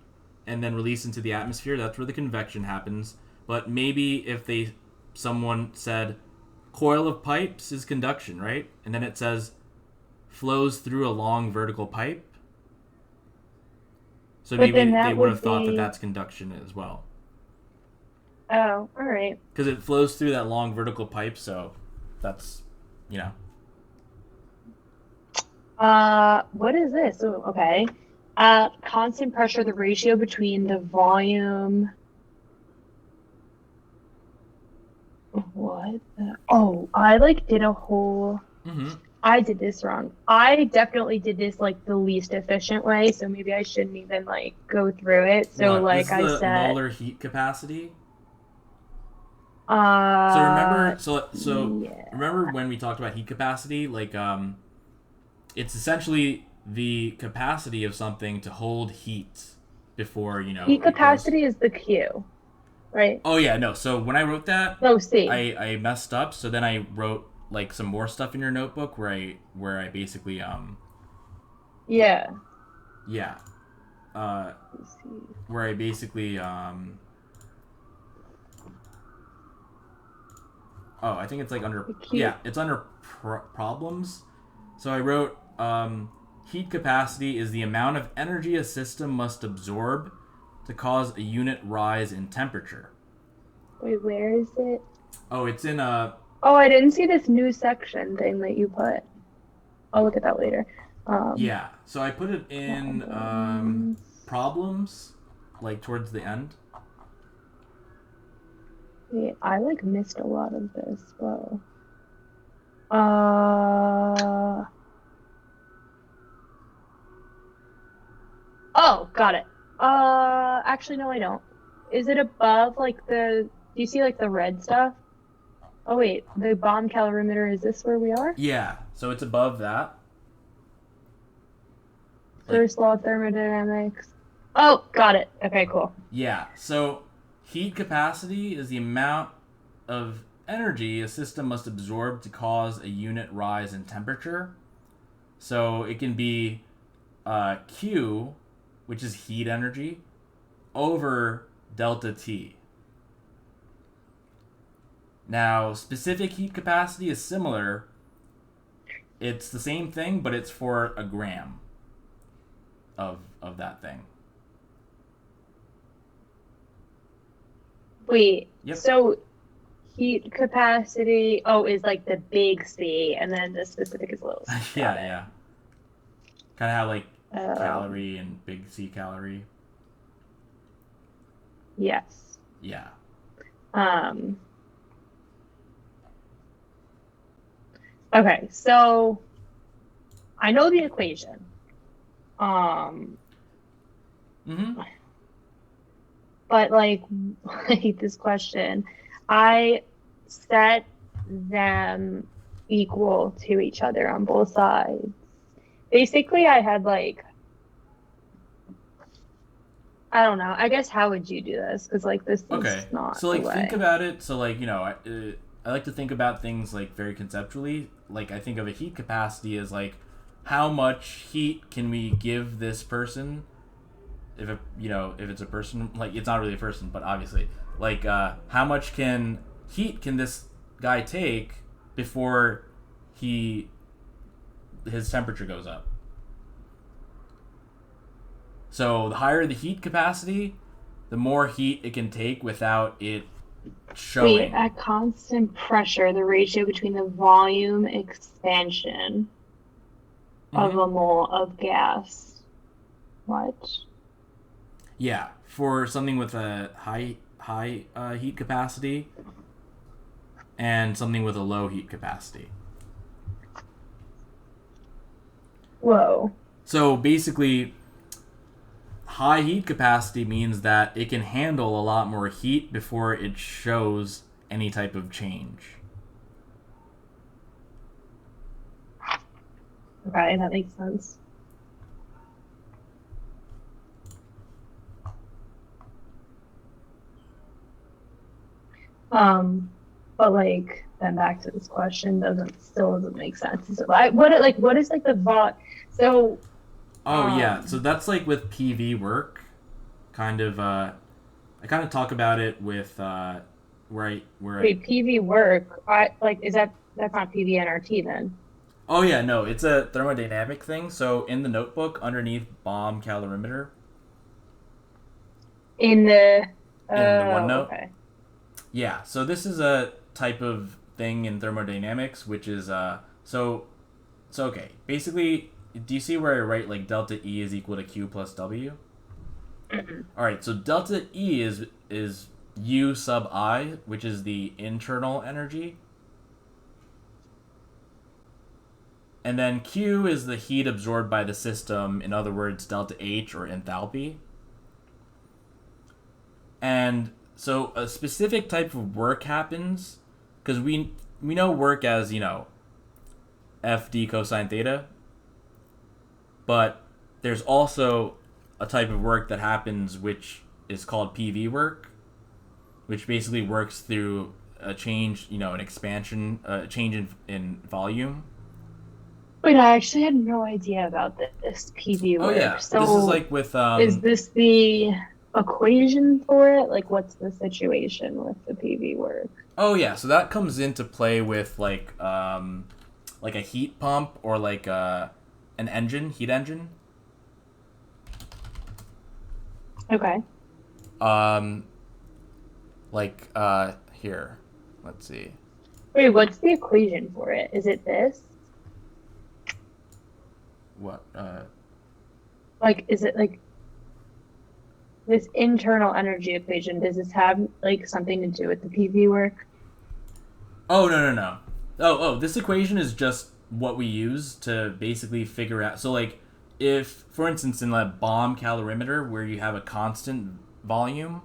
And then released into the atmosphere, that's where the convection happens. But maybe if someone said, coil of pipes is conduction, right? And then it says, flows through a long vertical pipe. So maybe they would have thought that that's conduction as well. Oh, all right. Because it flows through that long vertical pipe, so that's, you know. What is this? Oh, okay. Constant pressure, the ratio between the volume. What? Oh, I like did a whole. Mm-hmm. I did this wrong. I definitely did this like the least efficient way, so maybe I shouldn't even like go through it. So What, like this is I said. molar heat capacity. So remember when we talked about heat capacity, like it's essentially the capacity of something to hold heat before, you know. Heat capacity is the Q, right? Oh yeah, no. So when I wrote that, no, C. I messed up. So then I wrote like some more stuff in your notebook where I basically Yeah. Yeah. Where I basically Oh, I think it's like under... Yeah, it's under problems. So I wrote, heat capacity is the amount of energy a system must absorb to cause a unit rise in temperature. Wait, where is it? Oh, it's in Oh, I didn't see this new section thing that you put. I'll look at that later. Yeah, so I put it in problems, like towards the end. Yeah, I like missed a lot of this. Whoa. Oh, got it. Actually, no, I don't. Is it above, like, do you see, like, the red stuff? Oh, wait, the bomb calorimeter, is this where we are? Yeah, so it's above that. First law of thermodynamics. Oh, got it. Okay, cool. Yeah, so heat capacity is the amount of energy a system must absorb to cause a unit rise in temperature. So it can be Q, which is heat energy, over delta T. Now, specific heat capacity is similar. It's the same thing, but it's for a gram of that thing. Wait, Yep. so heat capacity, is like the big C, and then the specific is little c. Yeah. Kind of how like calorie and big C calorie. Yes. Yeah. Okay, so I know the equation. But like this question, I set them equal to each other on both sides. Basically, I had like, I don't know. I guess how would you do this? Because like this Okay. is not So the like way. think about it. So like I like to think about things like very conceptually. Like I think of a heat capacity as like how much heat can we give this person if if it's a person, like it's not really a person, but obviously like how much heat can this guy take before his temperature goes up. So the higher the heat capacity, the more heat it can take without it showing. Wait, at constant pressure, the ratio between the volume expansion of a mole of gas. What? Yeah, for something with a high heat capacity and something with a low heat capacity. Whoa. So basically, high heat capacity means that it can handle a lot more heat before it shows any type of change. Okay, that makes sense. But like then back to this question still doesn't make sense. So what is like the so yeah, so that's like with PV work, kind of I kind of talk about it with wait, PV work, that's not PV NRT then. Oh yeah, no, it's a thermodynamic thing. So in the notebook underneath bomb calorimeter in the OneNote. Okay. Yeah, so this is a type of thing in thermodynamics, which is okay. Basically, do you see where I write like delta E is equal to Q plus W? Mm-hmm. All right, so delta E is U sub I, which is the internal energy. And then Q is the heat absorbed by the system, in other words, delta H or enthalpy. And so a specific type of work happens because we know work as, FD cosine theta. But there's also a type of work that happens which is called PV work, which basically works through a change, an expansion, a change in volume. Wait, I actually had no idea about this PV work. Oh yeah, so this is like with is this the equation for it? Like, what's the situation with the PV work? Oh yeah, so that comes into play with like a heat pump or like an engine, heat engine. Okay. Here, let's see. Wait, what's the equation for it? Is it this? What? Like, is it like this internal energy equation? Does this have like something to do with the PV work? Oh no. Oh, this equation is just what we use to basically figure out. So like, if for instance in a bomb calorimeter where you have a constant volume,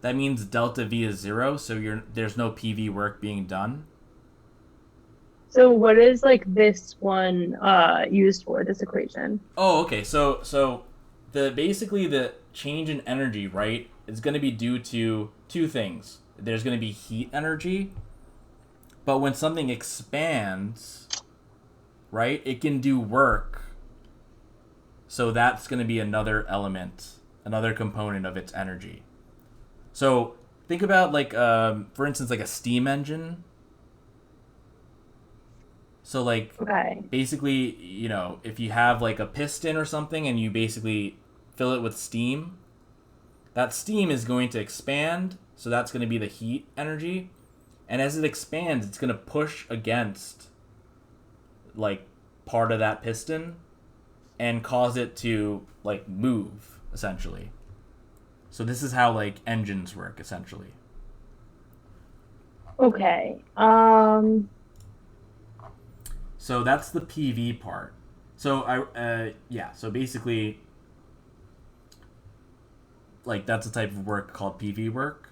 that means delta V is 0, so there's no PV work being done. So what is like this one used for, this equation? Oh, okay. So basically the change in energy, right, is going to be due to two things. There's going to be heat energy, but when something expands, right, it can do work. So that's going to be another element, another component of its energy. So think about like for instance like a steam engine. So like basically, if you have like a piston or something and you basically fill it with steam, that steam is going to expand, so that's going to be the heat energy. And as it expands, it's going to push against like part of that piston and cause it to like move essentially. So this is how like engines work essentially. Okay. So that's the PV part. So so basically like that's a type of work called PV work.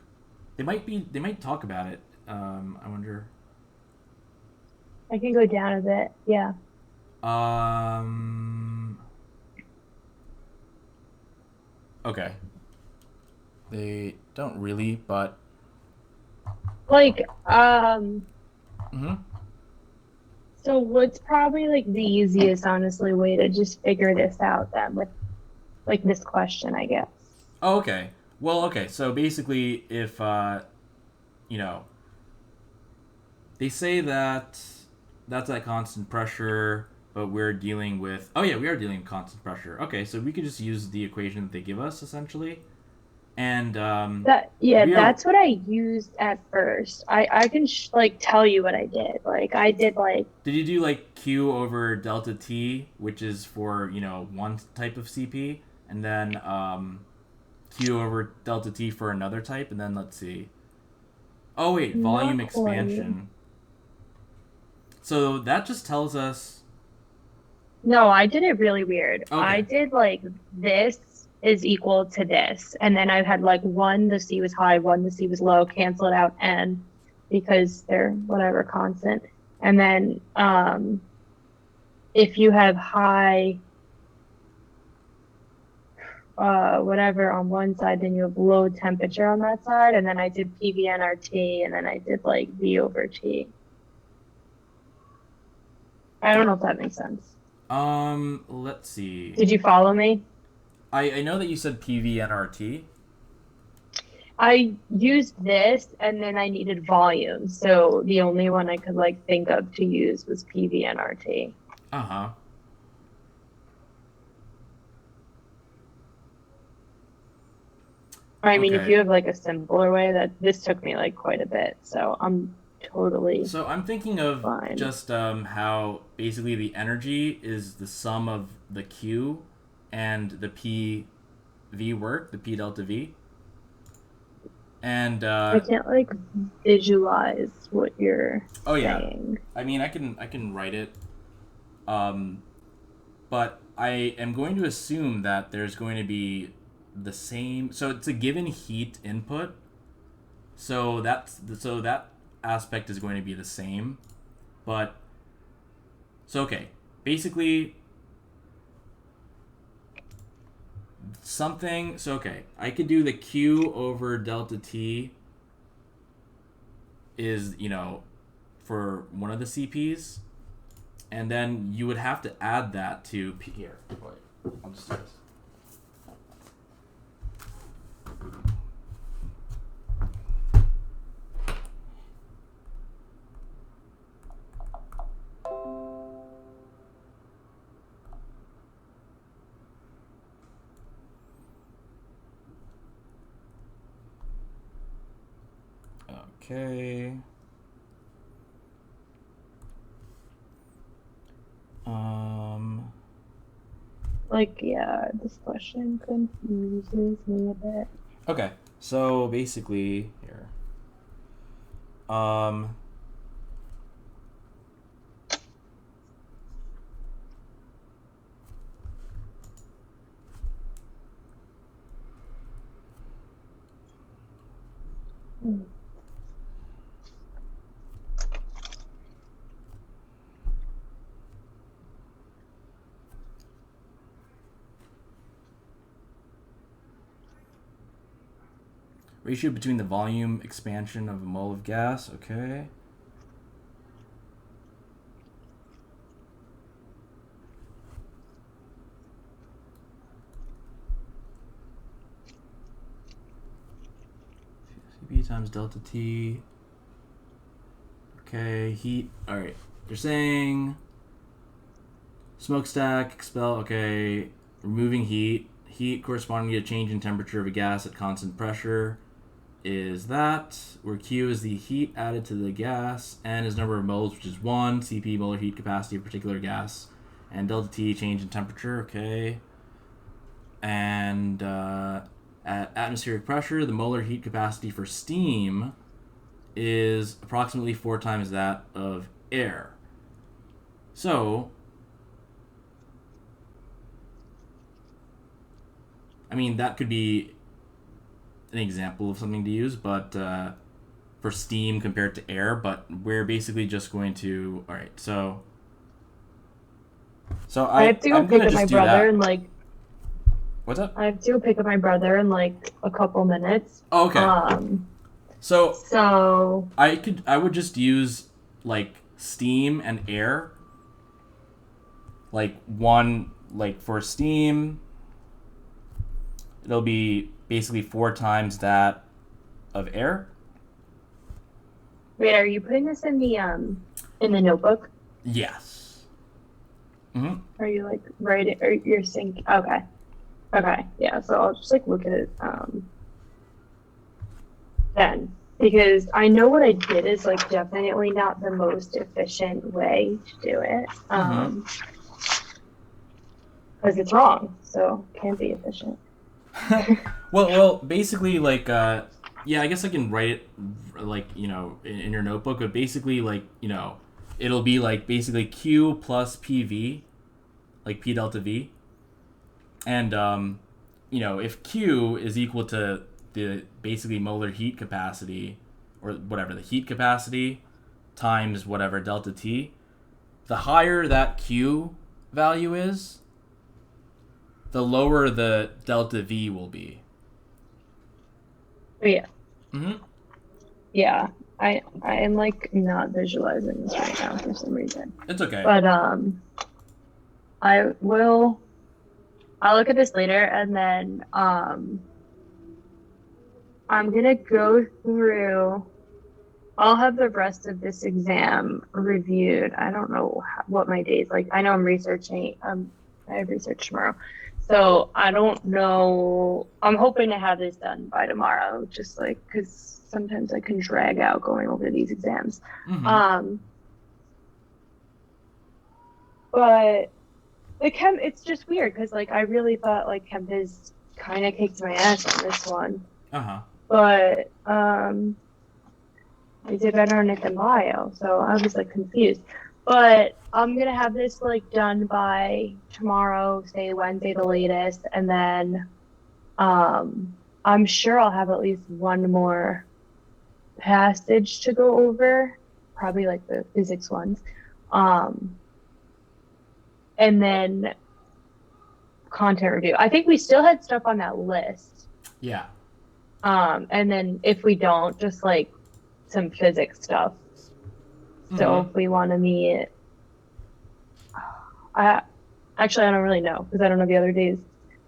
They might talk about it. I wonder. I can go down a bit. Yeah. Okay. They don't really, but Like, mm-hmm. so what's probably like the easiest, honestly, way to just figure this out then with like this question, I guess. Oh, okay. Well, okay. So basically, if you know, they say that that's at constant pressure, but we're dealing with. Oh yeah, we are dealing with constant pressure. Okay, so we could just use the equation that they give us essentially, and we are. That's what I used at first. I can like tell you what I did. Like I did like Did you do like Q over delta T, which is for one type of CP, and then Q over delta T for another type, and then let's see. Oh wait, volume not quite. expansion. So that just tells us. No, I did it really weird. Okay. I did like this is equal to this, and then I had like one the C was high, one the C was low, cancel it out n because they're whatever constant. And then if you have high whatever on one side, then you have low temperature on that side, and then I did PVNRT, and then I did like V over T. I don't know if that makes sense. Let's see. Did you follow me? I know that you said PVNRT. I used this, and then I needed volume, so the only one I could like think of to use was PVNRT. Uh-huh. I mean, if Okay. you have like a simpler way, that this took me like quite a bit, so I'm totally So I'm thinking of fine. just how basically the energy is the sum of the Q and the P V work, the P delta V. And I can't like visualize what you're oh yeah, saying. I mean I can write it, but I am going to assume that there's going to be the same. So it's a given heat input. So that aspect is going to be the same, but so okay, basically something. So okay, I could do the Q over delta T is for one of the CPs, and then you would have to add that to P here. Wait, I'll just do this. Okay. Like, yeah, this question confuses me a bit. Okay, so basically here. Ratio between the volume expansion of a mole of gas, okay. CP times delta T. Okay, heat. Alright. They're saying smokestack, expel, okay. Removing heat. Heat corresponding to a change in temperature of a gas at constant pressure is that, where Q is the heat added to the gas, N is number of moles, which is 1, Cp molar heat capacity of a particular gas, and delta T change in temperature, okay. And at atmospheric pressure, the molar heat capacity for steam is approximately 4 times that of air. So, I mean, that could be an example of something to use, but for steam compared to air, but we're basically just going to. All right, so I have to go pick up my brother in like. What's up? I have to go pick up my brother in like a couple minutes. Oh, okay. So I would just use like steam and air. Like for steam, it'll be basically 4 times that of air. Wait, are you putting this in the notebook? Yes. Mm-hmm. Are you like writing, or you're syncing? Okay, yeah, so I'll just like look at it then, because I know what I did is like definitely not the most efficient way to do it, because it's wrong, so it can't be efficient. well, basically, like, yeah, I guess I can write it, like, in your notebook, but basically, like, it'll be, like, basically Q plus PV, like P delta V, and, if Q is equal to the basically molar heat capacity, or whatever, the heat capacity times whatever delta T, the higher that Q value is, the lower the delta V will be. Yeah. Mm-hmm. Yeah, I am like not visualizing this right now for some reason. It's okay. But I'll look at this later, and then I'm gonna go through. I'll have the rest of this exam reviewed. I don't know what my day's like. I know I'm researching. I have research tomorrow. So I don't know. I'm hoping to have this done by tomorrow, just like because sometimes I can drag out going over these exams. Mm-hmm. But the chem, it's just weird because like I really thought like chem is kind of kicked my ass on this one. But I did better on it than bio, so I was like confused. But I'm gonna have this like done by tomorrow, say Wednesday the latest, and then I'm sure I'll have at least one more passage to go over, probably like the physics ones, and then content review. I think we still had stuff on that list. Yeah. And then if we don't, just like some physics stuff. So if we want to meet, I don't really know because I don't know the other days.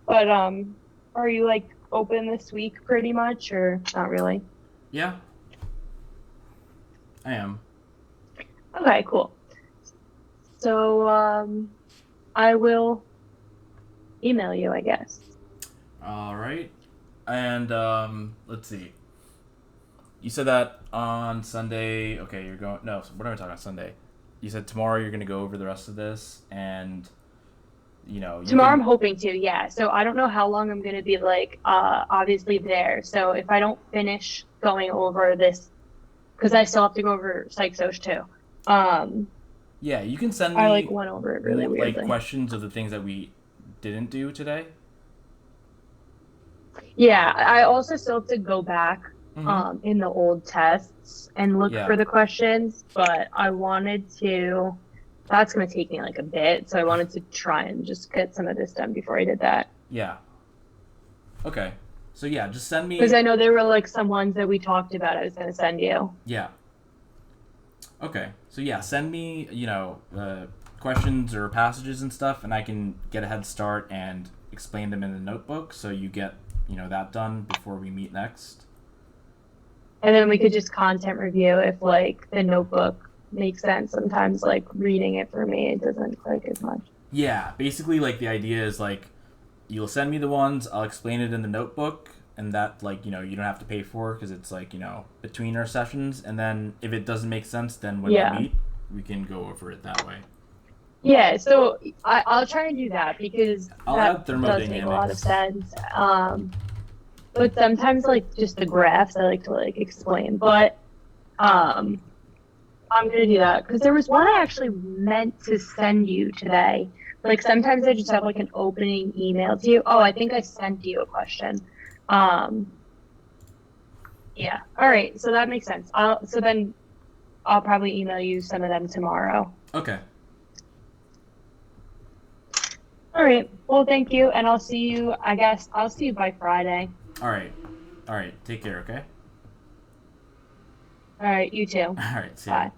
But are you like open this week pretty much, or not really? Yeah, I am. Okay, cool. So I will email you, I guess. All right, and let's see. You said that on Sunday. Okay, you're going. No, we're not talking on Sunday. You said tomorrow you're going to go over the rest of this, and tomorrow I'm hoping to. Yeah. So I don't know how long I'm going to be like obviously there. So if I don't finish going over this, because I still have to go over Psych Soc too. Yeah, you can send me. I like went over it really weirdly. Like questions of the things that we didn't do today. Yeah, I also still have to go back. In the old tests and look for the questions, but I wanted to, that's going to take me like a bit, so I wanted to try and just get some of this done before I did that. Yeah. Okay. So yeah, just send me. Because I know there were like some ones that we talked about I was going to send you. Yeah. Okay. So yeah, send me, questions or passages and stuff, and I can get a head start and explain them in the notebook so you get, that done before we meet next. And then we could just content review if, like, the notebook makes sense. Sometimes, like, reading it for me, it doesn't click as much. Yeah, basically, like, the idea is, like, you'll send me the ones, I'll explain it in the notebook, and that, like, you don't have to pay for because it's, like, between our sessions. And then if it doesn't make sense, then when we meet, we can go over it that way. Yeah, so I'll try and do that because that does make a lot of sense. But sometimes, like, just the graphs I like to, like, explain. But I'm going to do that. Because there was one I actually meant to send you today. Like, sometimes I just have, like, an opening email to you. Oh, I think I sent you a question. Yeah. All right. So that makes sense. I'll probably email you some of them tomorrow. Okay. All right. Well, thank you, and I'll see you. I guess I'll see you by Friday. All right. All right. Take care. Okay. All right. You too. All right. See ya. Bye.